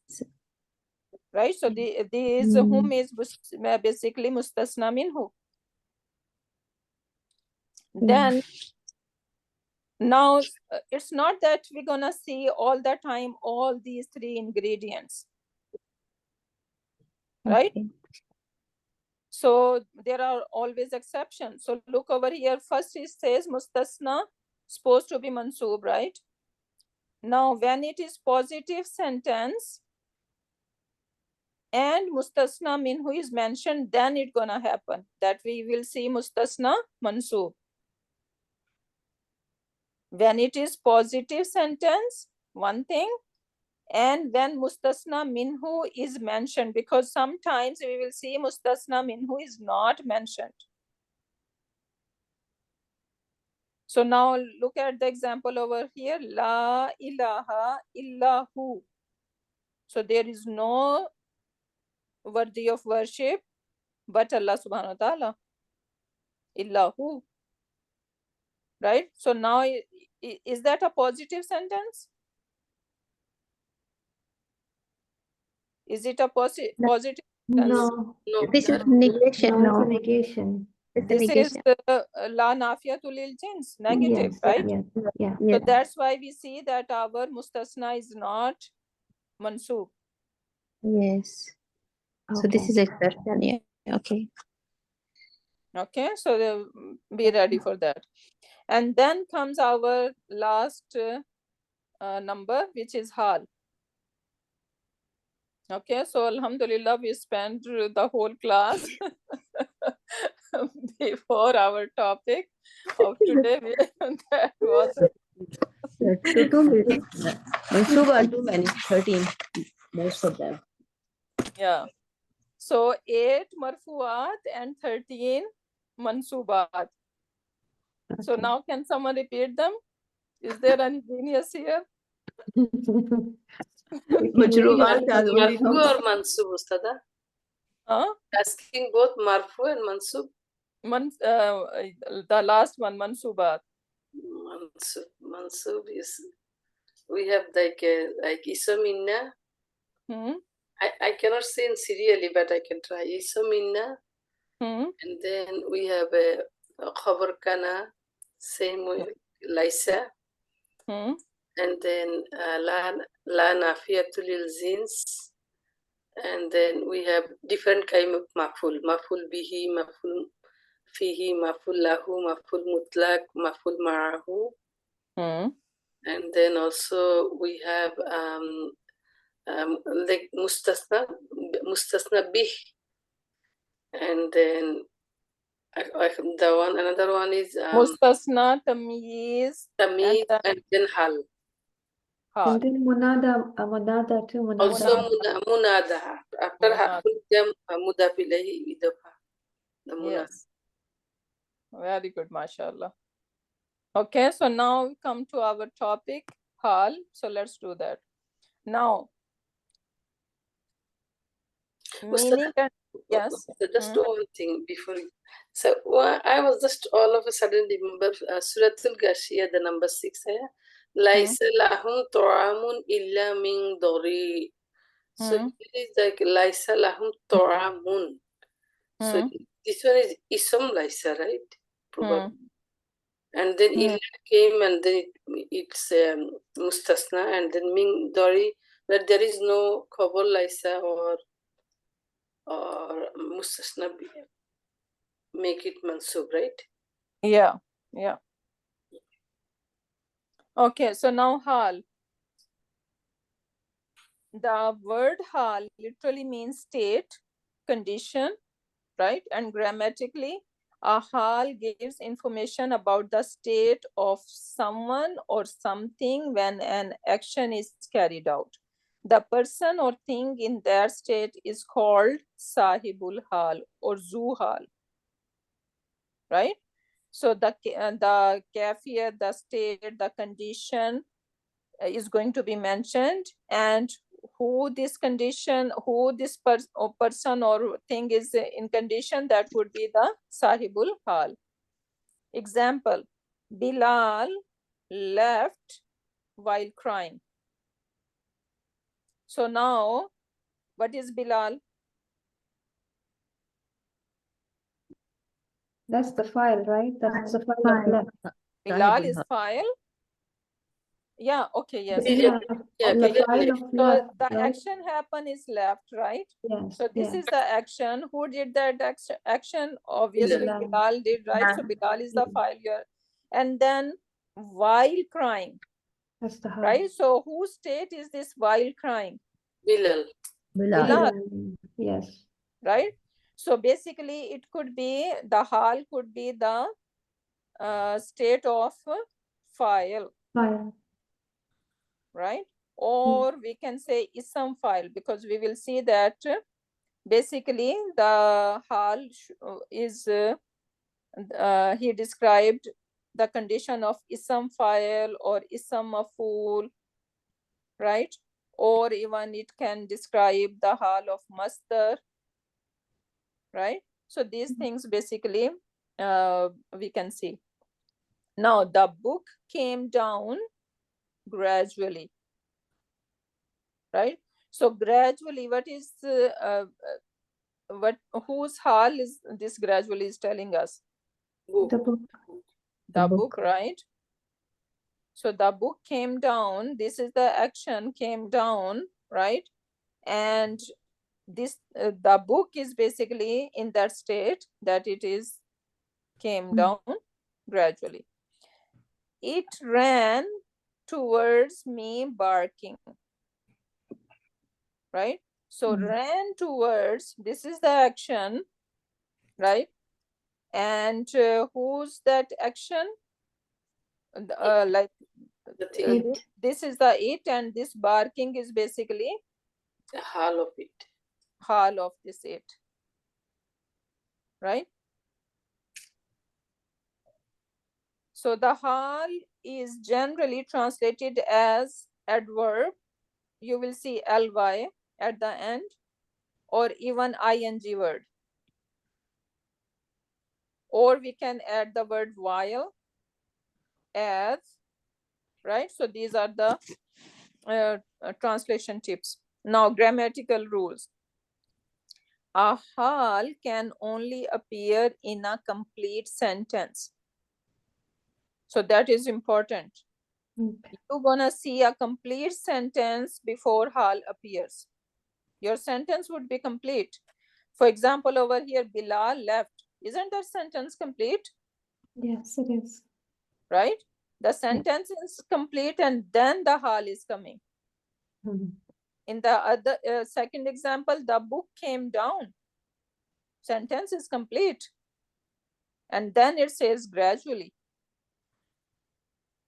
Right? So these whom is basically mustasna minhu. Then now it's not that we're gonna see all the time all these three ingredients. Right? Okay. So there are always exceptions. So look over here. First it says mustasna supposed to be mansoob, right? Now when it is positive sentence and mustasna minhu is mentioned, then it's gonna happen that we will see mustasna mansoob. When it is positive sentence, one thing, and when mustasna minhu is mentioned, because sometimes we will see mustasna minhu is not mentioned. So now look at the example over here. La ilaha illahu. So there is no worthy of worship but Allah subhanahu wa ta'ala. Illahu. Right? So now is that a positive sentence? Is it a positive sentence? No. This is negation. No, it's a negation. This is la nafiyatul lil jins, negative, Yes, right? yes, yeah. So that's why we see that our mustasna is not mansoob. Yes. So this is exception. Yeah. Okay. Okay, so be ready for that. And then comes our last number, which is Haal. Okay, so Alhamdulillah, we spent the whole class before our topic of today. That was Too many. Mansuba, too many. 13. Most of them. yeah. So 8 marfuat and 13 mansubat. So now can someone repeat them? Is there any genius here? Majrurat are only Marfu or mansub, Ustada? Asking both marfu and mansub? The last one, mansubat. Mansub is, we have like Isaminna. I cannot say in serially, but I can try. Isaminna. And then we have a khabar kana, same way, Laisa. And then la nafiyatul lil zins. And then we have different kind of maful. Maful bihi, maful fihi, maful lahu, maful mutlaq, maful ma'ahu. And then also we have like mustasna bih. And then another one is mustasna, tamyiz, and then hal. And then munada too. Also munada. After harful jam, mudaf ilayhi idafa. The munada. Yes. Very good, mashallah. Okay, so now we come to our topic, hal. So let's do that. Now, meaning and yes. Just one thing before. So I was just all of a sudden remember Suratul Ghashiyah, the number 6. Laisa lahum ta'amun illa min dori. So it is like Laisa lahum ta'amun. So this one is Isam Laisa, right? Probably. And then illa came, and then it's mustasna, and then min dori, that there is no khabar Laisa or mustasna, make it mansub, right? Yeah, yeah. Okay, so now hal. The word hal literally means state, condition, right? And grammatically, a hal gives information about the state of someone or something when an action is carried out. The person or thing in their state is called sahibul hal or zu hal, right? So the kafiyat, the state, the condition is going to be mentioned, and who this condition, who this person or thing is in condition, that would be the sahibul hal. Example, Bilal left while crying. So now, what is Bilal? That's the file, right? That's the file of left. Bilal is file. Yeah, okay, yes. Yeah, Okay, the file of so left, the right? action happen is left, right? Yes. So this is the action. Who did that action? Obviously, Bilal did, right? So Bilal is the file here. And then while crying, that's the hal. right? So whose state is this while crying? Bilal. Bilal. Yes. Right? So basically, it could be, the hal could be the state of file. Right? Or we can say ism file, because we will see that basically the hal is he described the condition of ism file or ism maf'ul, right? Or even it can describe the hal of masdar, right? So these things basically we can see. Now the book came down gradually, right? So gradually, what is whose hal is this gradually is telling us? The book, right? So the book came down. This is the action, came down, right? And this the book is basically in that state that it is came down gradually. It ran towards me barking, right? So ran towards, this is the action, right? And who's that action? Like It. this is the it, and this barking is basically the Haal of it. Haal of this it, right? So the Haal is generally translated as adverb. You will see ly at the end, or even ing word, or we can add the word while, as, right? So these are the translation tips. Now, grammatical rules. A Haal can only appear in a complete sentence. So that is important. Okay. You're gonna see a complete sentence before Haal appears. Your sentence would be complete. For example, over here, Bilal left. Isn't that sentence complete? Yes, it is. Right? The sentence is complete, and then the Haal is coming. In the other second example, the book came down. Sentence is complete. And then it says gradually.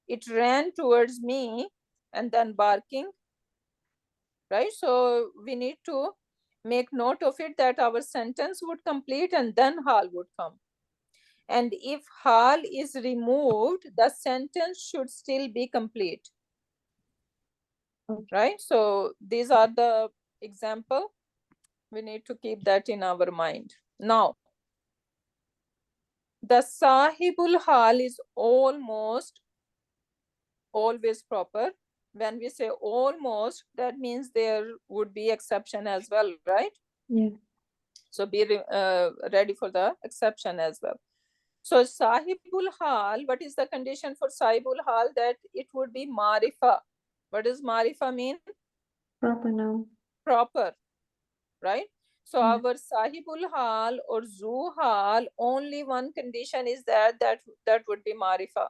It ran towards me, and then barking. Right? So we need to make note of it that our sentence would complete and then Haal would come. And if Haal is removed, the sentence should still be complete. Right? So these are the example. We need to keep that in our mind. Now, the Sahibul Haal is almost always proper. When we say almost, that means there would be exception as well, right? Yeah. So be ready for the exception as well. So Sahibul Hal, what is the condition for Sahibul Hal? That it would be Marifa. What does Marifa mean? Proper noun. Proper, right? So Yeah. our Sahibul Hal or Zu Hal, only one condition is that would be Marifa.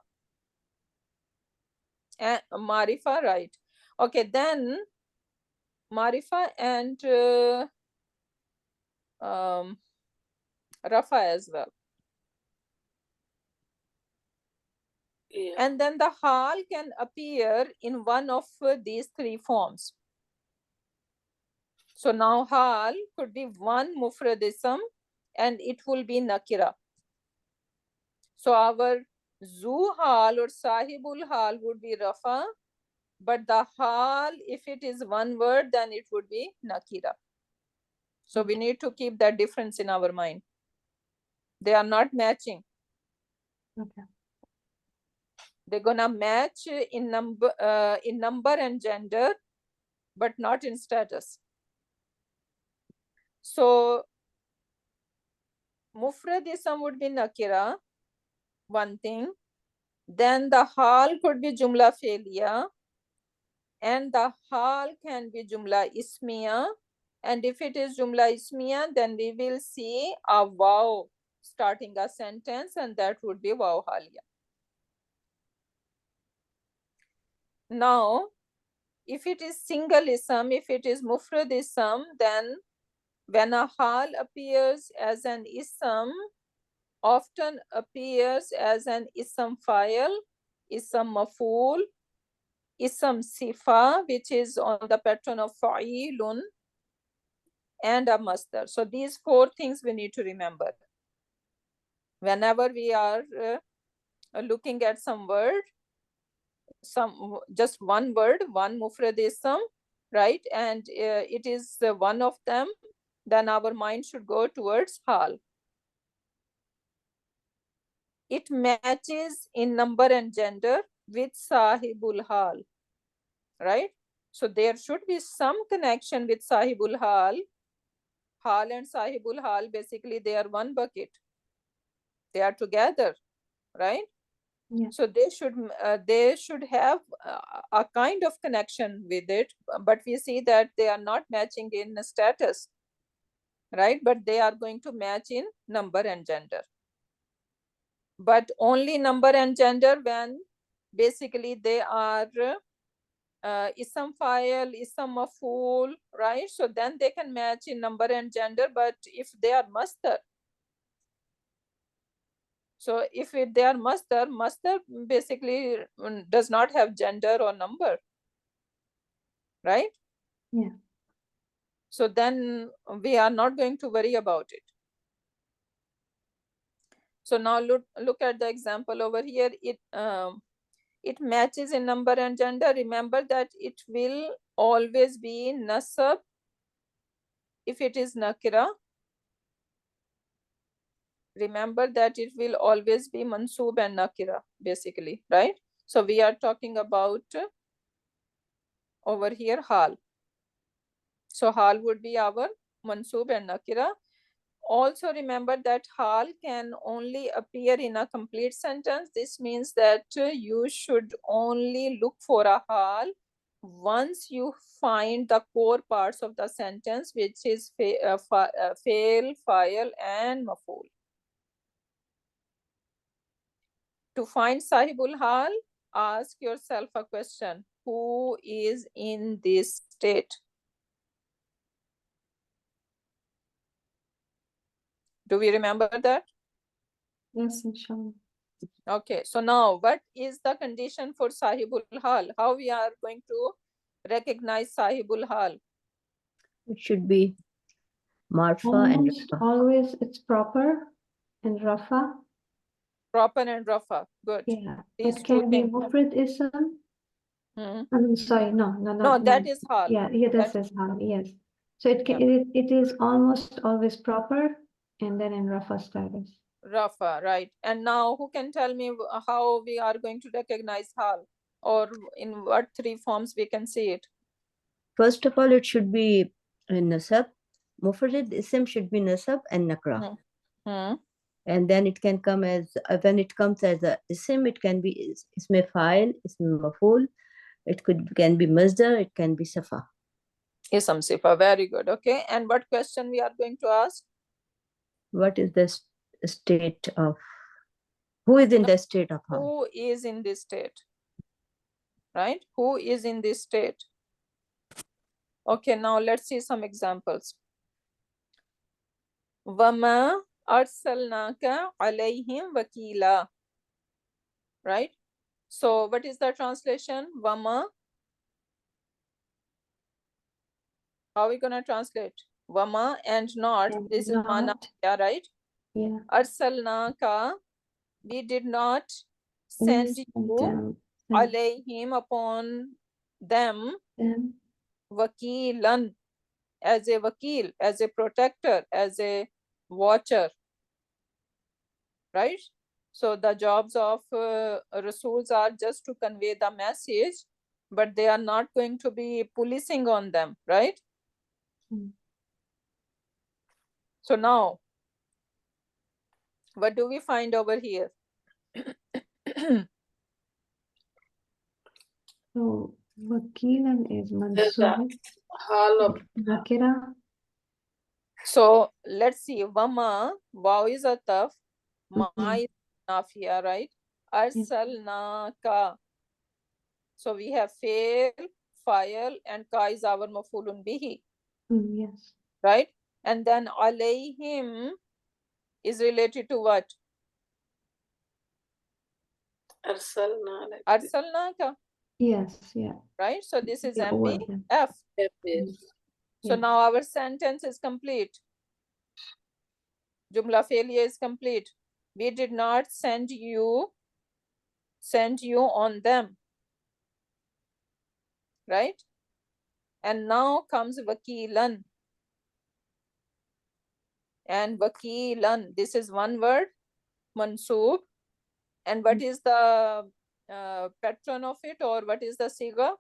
And Marifa, right? Okay, then Marifa and Rafa as well. Yeah. And then the Hal can appear in one of these three forms. So now Hal could be one mufrad ism and it will be nakira. So our Zu Hal or Sahibul Hal would be Rafa, but the Hal, if it is one word, then it would be nakira. So we need to keep that difference in our mind. They are not matching. Okay. They're gonna match in number and gender, but not in status. So mufrad ism would be nakira, one thing. Then the Hal could be jumla fe'liya, and the Hal can be jumla ismiya. And if it is jumla ismiya, then we will see a wow starting a sentence, and that would be wow haliya. Now, if it is single ism, if it is mufrad ism, then when a Hal appears as an ism, often appears as an ism fa'il, ism maf'ul, ism sifa, which is on the pattern of fa'ilun, and a masdar. So these four things we need to remember. Whenever we are looking at some word, just one word, one mufrad ism, right? And it is one of them, then our mind should go towards Hal. It matches in number and gender with Sahibul Hal, right? So there should be some connection with Sahibul Hal. Hal and Sahibul Hal, basically they are one bucket. They are together, right? Yeah. So they should have a kind of connection with it, but we see that they are not matching in status, right? But they are going to match in number and gender. But only number and gender when basically they are ism fa'il, ism maf'ul, right? So then they can match in number and gender. But if they are masdar, So if they are masdar, masdar basically does not have gender or number, right? Yeah. So then we are not going to worry about it. So now look at the example over here. It matches in number and gender. Remember that it will always be nasab if it is nakira. Remember that it will always be mansoob and nakira, basically, right? So we are talking about over here Haal. So Haal would be our mansoob and nakira. Also remember that Haal can only appear in a complete sentence. This means that you should only look for a Haal once you find the core parts of the sentence, which is fail, fa'il, and maf'ul. To find Sahibul Hal, ask yourself a question. Who is in this state? Do we remember that? Yes, inshallah. Okay, so now what is the condition for Sahibul Hal? How we are going to recognize Sahibul Hal? It should be marfa and Almost rafa. always it's proper and rafa. Proper and rafa. Good. Yeah. These It two can be things. mufrad ism. I'm sorry, no, No, that is Hal. Yeah, that is Hal, yes. So it can it is almost always proper and then in rafa status. Rafa, right. And now who can tell me how we are going to recognize Hal, or in what three forms we can see it? First of all, it should be nasab. Mufrad ism should be nasab and nakra. And then it can come as, when it comes as a ism, it can be isme fa'il, isme maf'ul. It can be masdar, it can be safa. Ism sifa, very good. Okay, and what question we are going to ask? What is the state of, who is in the state of Hal? Who is in this state? Right? Who is in this state? Okay, now let's see some examples. Wama arsalnaka alayhim wakila. Right? So what is the translation? Wama. How are we going to translate? Wama and not. And this not. is mana, yeah, right? Yeah. Arsalnaka. We did not send you alayhim upon them wakilan, as a wakil, as a protector, as a watcher, right? So the jobs of Rasuls are just to convey the message, but they are not going to be policing on them, right? So now, what do we find over here? So wakilan is mansub. Nakira. So let's see. Wama, wow is a tough. Ma is nafiya, right? Arsalnaka. So we have fail, fa'il, and ka is our mafulun bihi. Yes. Right? And then alayhim is related to what? Arsalnaka. Yes, yeah. Right? So this is Yeah, MBF. So now our sentence is complete. Jumla failure is complete. We did not send you on them. Right? And now comes wakilan. And wakilan, this is one word, mansoob. And what is the pattern of it, or what is the siga?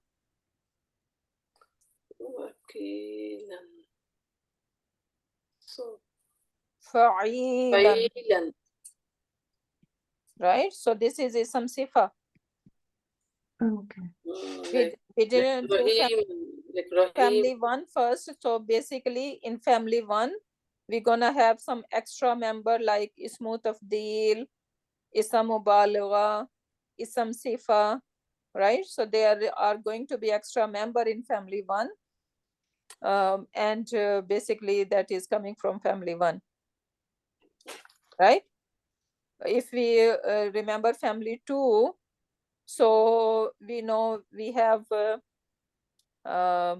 Wakilan. So Fa'ilan. Right? So this is ism sifa. Okay. We didn't do family one first. So basically in family one, we're gonna have some extra member like ismu tafdil, ism mubalagha, ism sifa, right? So there are going to be extra member in family one. And basically that is coming from family one, right? if we remember family 2, so we know we have our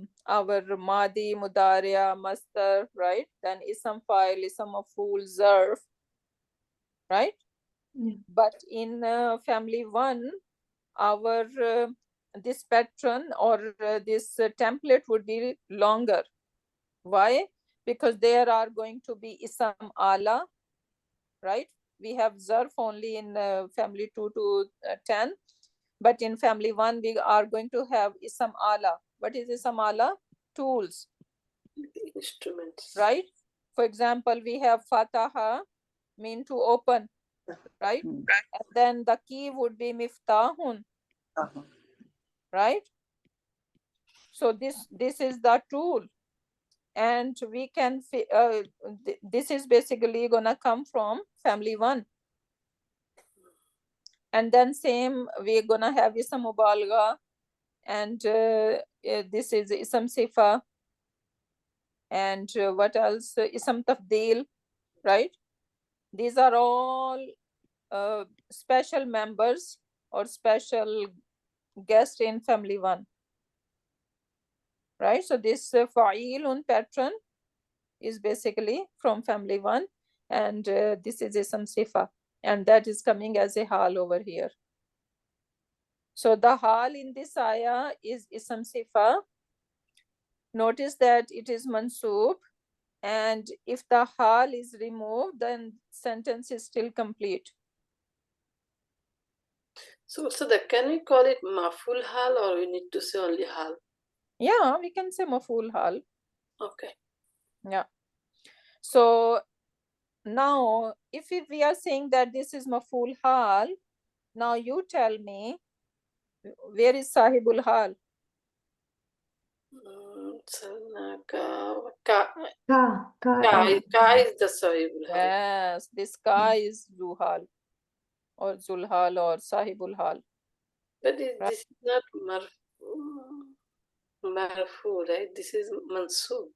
Madi, Mudariya, Masdar, right? Then Ism Fa'il, Ism Maf'ul, Zarf, right? Yeah. But in family 1, our this pattern or this template would be longer. Why? Because there are going to be Ism Ala, right? We have Zarf only in family 2 to 10. But in family 1, we are going to have Ism Ala. What is Ism Ala? Tools. Instruments. Right? For example, we have Fataha, mean to open. Right? And then the key would be Miftahun. Right? So this is the tool. And we can, this is basically gonna come from family 1. And then same, we're gonna have Ism Mubalagha, and this is Ism Sifa, and what else? Ism Tafdeel, right? These are all special members or special guests in family 1, right? So this Fa'ilun pattern is basically from family 1, and this is Ism Sifa, and that is coming as a Haal over here. So the Haal in this ayah is Ism Sifa. Notice that it is mansoob, and if the Haal is removed, then sentence is still complete. So can we call it Maful Hal, or we need to say only Hal? Yeah, we can say Maful Hal. Okay. Yeah. So now, if we are saying that this is Maful Hal, now you tell me, where is Sahibul Hal? Ka is the Sahibul Hal. Yes, this Ka is Zuhal or Zulhal or Sahibul Hal. But this is not Marfu, right? This is Mansub.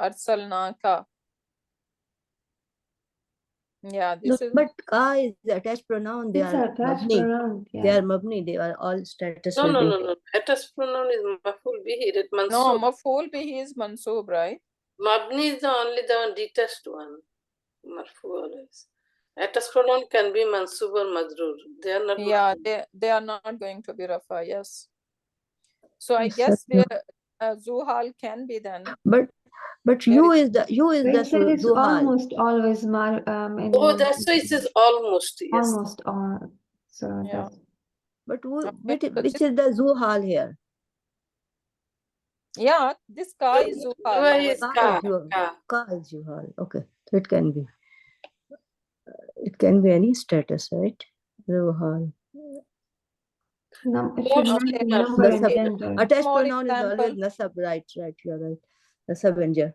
Arsalnaka. Yeah, this is. But Ka is the attached pronoun. They It's are attached mabni. pronoun. Yeah. They are mabni. They are all status. No. Attached pronoun is Maful Bihi. That Mansub. No, Maful Bihi is Mansub, right? Mabni is the only the detached one. Marfu always. Attached pronoun can be Mansub or Majrur. They are not. Yeah, they are not going to be Rafa. Yes. So I guess Zuhal can be then. But you is the It's Zuhal. almost always Oh, that's why it says almost. Yes. almost all. So Yeah. that's Which is the Zuhal here? Yeah, this Ka is Zuhal. Why is Ka? Ka is Zuhal. Okay, so it can be. It can be any status, right? Zuhal. it should not be number and gender. Attached pronoun is always nasab, right? You're right. Nasab and jar.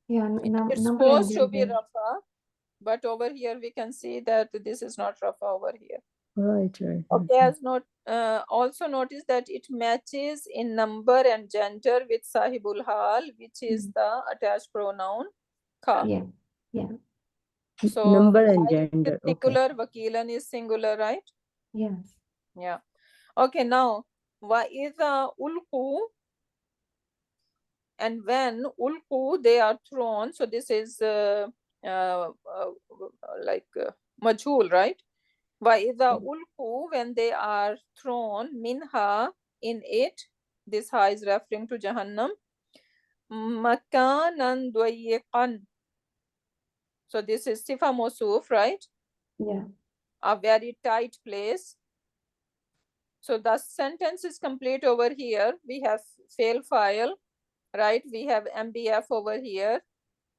Yeah, It's number supposed and to be gender. Rafa, but over here we can see that this is not Rafa over here. Right. Okay, as also notice that it matches in number and gender with Sahibul Hal, which is the attached pronoun Ka. Yeah. So number and gender. Singular, Wakilan is singular, right? Yes. Yeah. Okay, now وَإِذَا ulqu, and when ulqu they are thrown, so this is like majhul, right? وَإِذَا ulqu, when they are thrown, minha, in it, this ha is referring to Jahannam, makanan dayyiqan. So this is sifa mawsuf, right? Yeah. A very tight place. So the sentence is complete over here. We have fail file, right? We have MBF over here,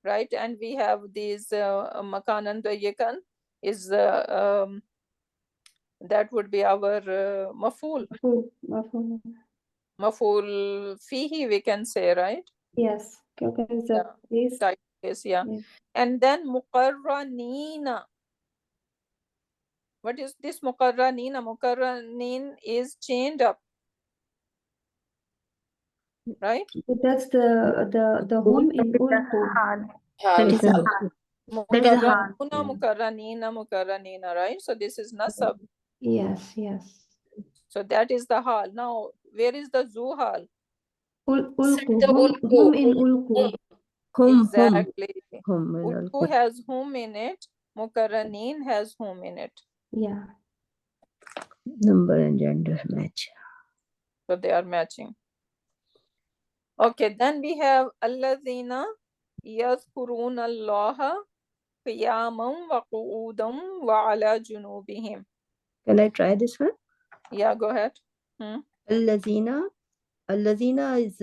right? And we have these makanan dayyiqan is that would be our maful. Maful fihi, we can say, right? Yes. Tight place, yeah. And then muqarranina. What is this muqarranina? Muqarranin is chained up, right? That's the whom in ulqu. Mukarramuna, mukarranina, mukarranina, right? So this is nasab. Yes, yes. So that is the hal. Now, where is the zu hal? Ulku. Hum in ulku. Exactly. Hum. Ulku has hum in it. Mukarranin has hum in it. Yeah. Number and gender match. So they are matching. Okay, then we have alladhina yadhkuruna allaha qiyaman wa qu'udan wa ala junubihim. Can I try this one? Yeah, go ahead. Allazina. Allazina is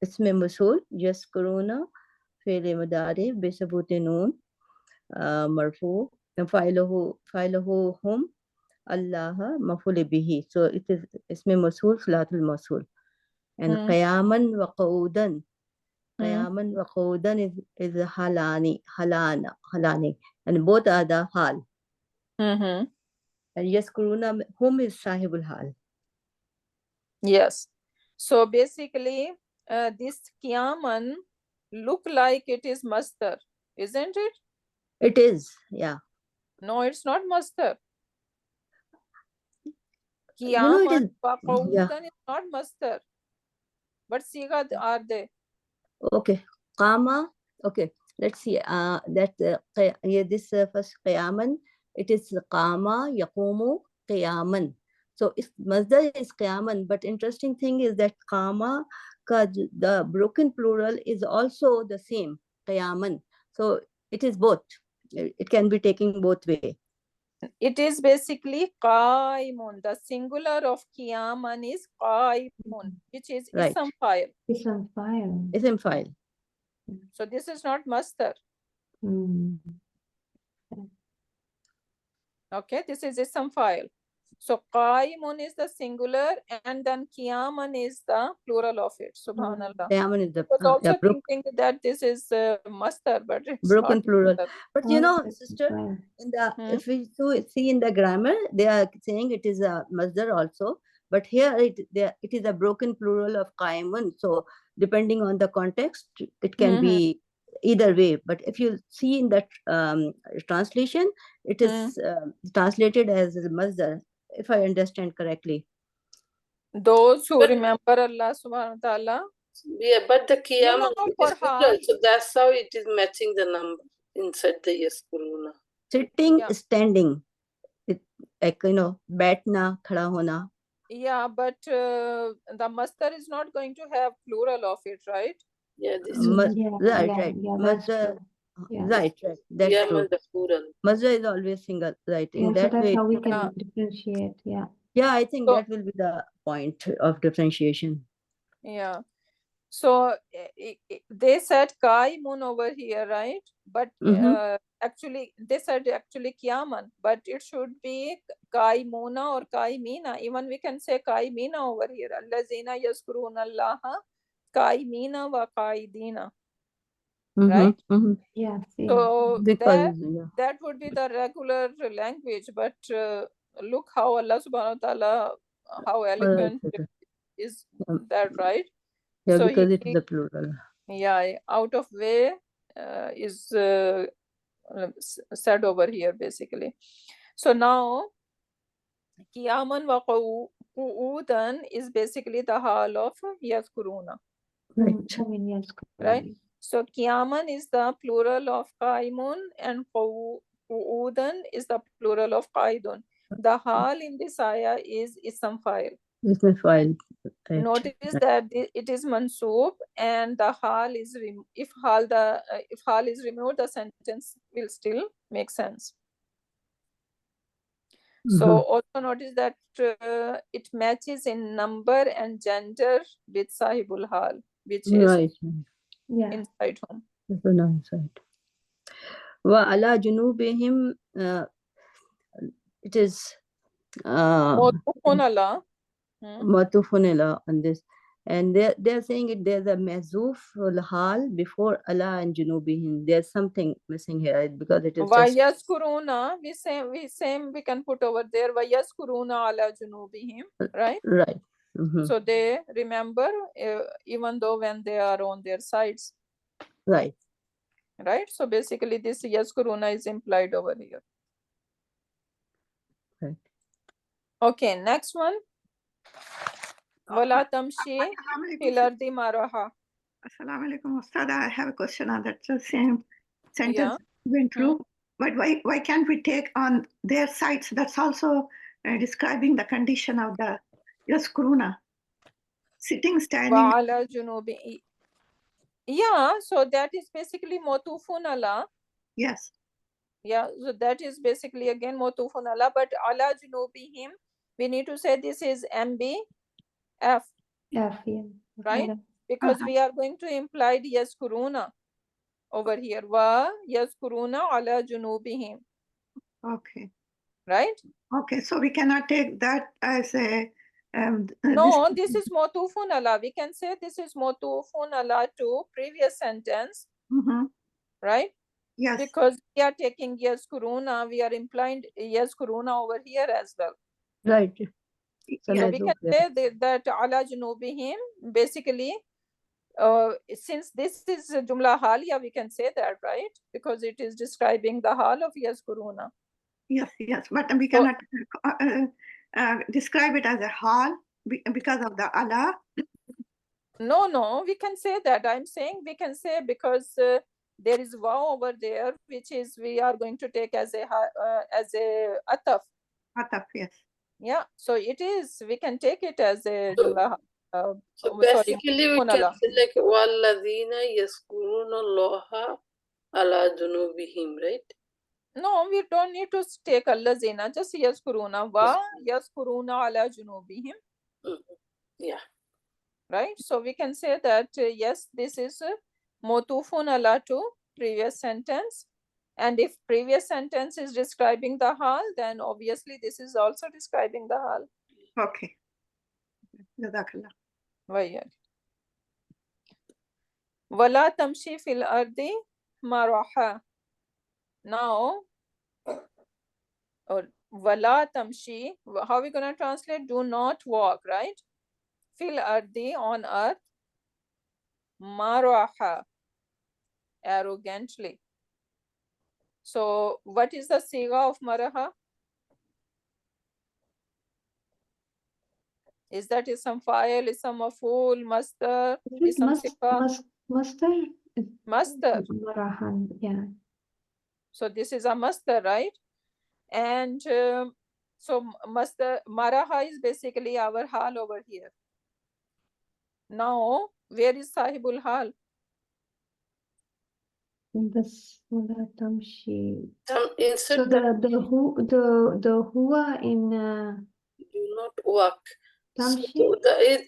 isme masul, yaskuruna, fi'l mudari, bisabut noon, marfu, fa'iluhu hum, Allah, maf'ul bihi. So it is isme masul, salatul masul. And qiyaman wa qu'udan. Qiyaman wa qu'udan is halani. And both are the hal. And yaskuruna, hum is sahibul hal. Yes. So basically, this qiyaman look like it is masdar, isn't it? It is, yeah. No, it's not masdar. You know, it Qiyaman is, wa yeah. qu'udan is not masdar. But siga are they? Okay, qama. Okay, let's see. This first qiyaman. It is qama yaqumu qiyaman. So if masdar is qiyaman, but interesting thing is that qama, the broken plural is also the same qiyaman. So it is both. It can be taken both way. It is basically qaimun. The singular of qiyaman is qaimun, which is Right. ism file. Ism file. Ism file. So this is not masdar. Okay, this is ism file. So qaimun is the singular, and then qiyaman is the plural of it. Subhanallah. Qiyaman is the I was also thinking that this is masdar, but it's broken not plural. masdar. But you know, sister, in the if we see in the grammar, they are saying it is a masdar also. But here it is a broken plural of qaimun. So depending on the context, it can be either way. But if you see in that translation, it is translated as masdar, if I understand correctly. Those who remember Allah subhanahu wa ta'ala. Yeah, but the qiyamah No, is for plural, so that's how it is matching the number inside the yaskuruna. Sitting, standing, like, you know, baitna, khada hona. Yeah, but the masdar is not going to have plural of it, right? Yeah, this Right. Yeah, that's true. Right. That's true. Masdar is always single, right? In that so that's way, how we can differentiate. Yeah. Yeah, I think that will be the point of differentiation. Yeah. So they said qaimun over here, right? But actually, they said actually qiyaman, but it should be qaimuna or qaimina. Even we can say qaimina over here. Allazina yazkuruna allaha qaimina wa qaidina. Right? Yeah. So that would be the regular language, but look how Allah subhanahu wa ta'ala, how eloquent is that, right? Yeah, so because it is a plural. Yeah, out of way is said over here basically. So now qiyaman wa qu'udan is basically the hal of yazkuruna. Right? So qiyaman is the plural of qaimun and qu'udan is the plural of qaidun. The hal in this ayah is ism file. Ism file. Right. Notice that it is mansoob and the hal is if hal is removed, the sentence will still make sense. So also notice that it matches in number and gender with sahibul hal, which is inside home. Wa ala junubihim, it is Matufunila on this. And they're saying it there's a mezuf hal before Allah and Junubihim. There's something missing here because it is Vayaskuruna, we can put over there Vayaskuruna ala Junubihim, right? Right. So they remember even though when they are on their sides. Right. Right? So basically this yazkuruna is implied over here. Right. Okay, next one. Wala tamshi fil ardi maraha. Assalamu alaikum, Ustad. I have a question on that same sentence Yeah. went through. But why can't we take on their sites? That's also describing the condition of the yaskuruna. Sitting, standing. Wa ala junubi. Yeah, so that is basically motufun ala. Yes. Yeah, so that is basically again motufun ala, but ala junubihim, we need to say this is MB F. F, yeah. Right? Because we are going to imply yaskuruna over here. Wa yaskuruna ala junubihim. Okay. Right? Okay, so we cannot take that as a no, this is motufun ala. We can say this is motufun ala to previous sentence. Right? Yes. Because we are taking yaskuruna, we are implying yaskuruna over here as well. Right. So we can say that ala junubihim, basically, since this is jumla haliya, we can say that, right? Because it is describing the hal of yaskuruna. Yes, yes, but we cannot describe it as a hal because of the Allah. No, we can say that. I'm saying we can say because there is waw over there, which is we are going to take as a ataf. Ataf, yes. Yeah, so it is. We can take it as a jumla. So basically, we can say like walladina yaskuruna Allaha ala junubihim, right? No, we don't need to take allazina. Just yaskuruna wa yaskuruna ala junubihim. Yeah. Right. So we can say that yes, this is motufun ala to previous sentence. And if previous sentence is describing the hal, then obviously this is also describing the hal. Okay. Jazakallah. Wala tamshi fil ardi maraha. Now, or wala tamshi, how are we going to translate? Do not walk, right? Fil ardi, on earth. Maraha, arrogantly. So what is the siga of maraha? Is that isam fa'il, isam maf'ul, masdar, isam sifa? Masdar? Masdar. Marahan, yeah. So this is a masdar, right? And so masdar, maraha is basically our hal over here. Now, where is sahibul hal? This tamshi. So the huwa in do not walk. tamshi. So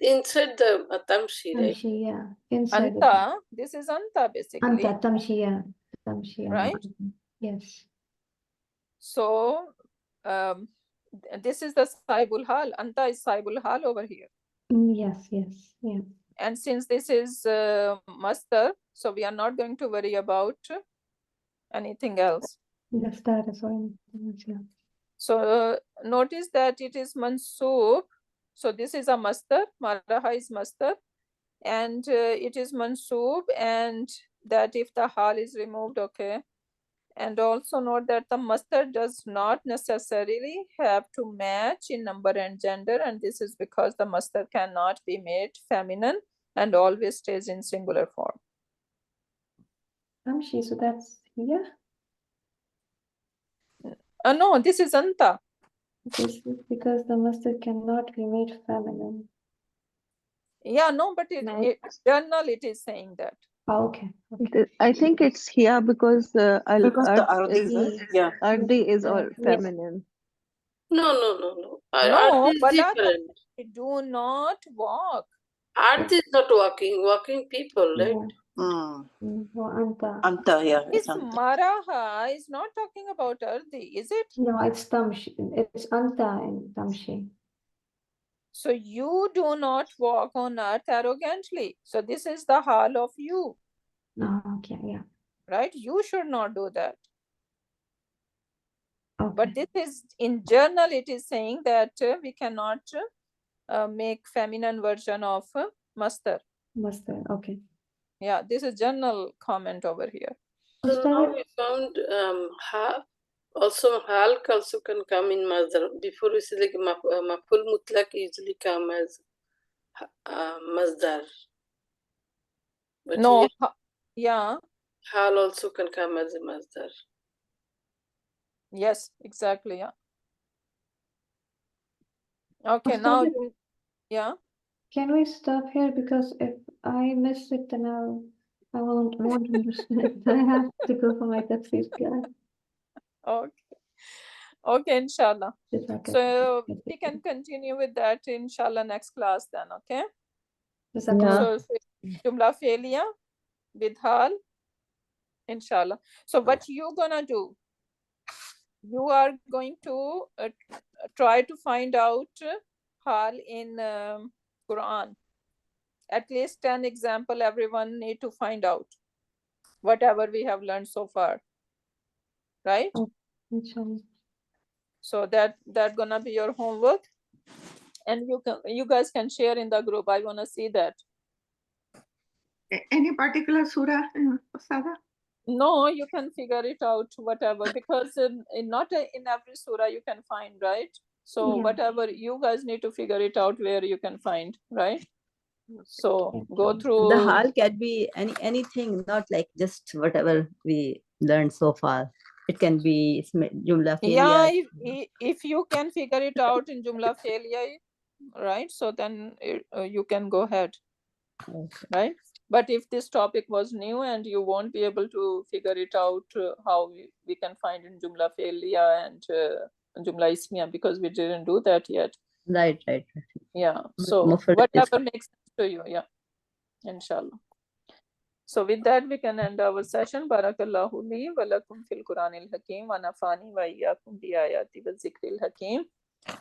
inside the tamshi, right? Tamshi, yeah. Inside Anta. This is anta basically. Anta, tamshi, yeah. Tamshi, yeah. Right? Yes. So this is the sahibul hal. Anta is sahibul hal over here. Yes, yes, yeah. And since this is masdar, so we are not going to worry about anything else. The status or anything else, yeah. So notice that it is mansoob. So this is a masdar. Maraha is masdar. And it is mansoob, and that if the hal is removed, okay. And also note that the masdar does not necessarily have to match in number and gender, and this is because the masdar cannot be made feminine and always stays in singular form. Tamshi, so that's here? No, this is anta. This is because the masdar cannot be made feminine. Yeah, no, but journal it is saying that. Oh, okay. I think it's here because the ardi is all feminine. No. No, Art is different. Do not walk. Art is not walking. Walking people, right? Anta, yeah. It's maraha is not talking about ardi, is it? No, it's tamshi. It's anta and tamshi. So you do not walk on earth arrogantly. So this is the hal of you. No, okay, yeah. Right? You should not do that. Okay. But this is, in journal, it is saying that we cannot make feminine version of masdar. Masdar, okay. Yeah, this is journal comment over here. So now we found ha. Also, Haal also can come in Masdar. Before we say like Maful Mutlaq usually come as Masdar. But No, here, yeah, Haal also can come as a Masdar. yes, exactly, yeah. Okay, now you, yeah. Can we stop here? Because if I miss it, then I won't understand. I have to go for my tafsir class. Okay. Okay, inshallah. It's okay. So we can continue with that inshallah next class then, okay? Jazakallah. So Jumla Felia with Haal, inshallah. So what you gonna do? You are going to try to find out Haal in Quran. At least 10 example everyone need to find out. Whatever we have learned so far. Right? Inshallah. So that gonna be your homework. And you guys can share in the group. I wanna see that. Any particular surah, Sada? No, you can figure it out, whatever, because not in every surah you can find, right? So Yeah. whatever, you guys need to figure it out where you can find, right? So go through. The Haal can be anything, not like just whatever we learned so far. It can be Jumla Yeah, Felia. if you can figure it out in Jumla Felia, right? So then you can go ahead, right? But if this topic was new and you won't be able to figure it out how we can find in Jumla Felia and Jumla Ismiya, because we didn't do that yet. Right. Yeah. So whatever makes sense to you. Yeah. Inshallah. So with that, we can end our session. Barakallahu li wa lakum fil Quranil Hakim wa nafani wa iyyakum bi ayati wa zikril hakim.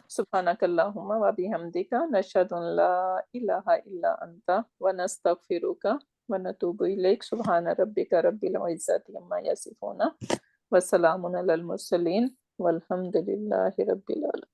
Subhanakallahumma wa bihamdika nashhadu an la ilaha illa anta wa nastaghfiruka wa natubu ilayk. Subhana rabbika rabbil izzati amma yasifuna wa salamun alal mursalin walhamdulillahi rabbil alamin.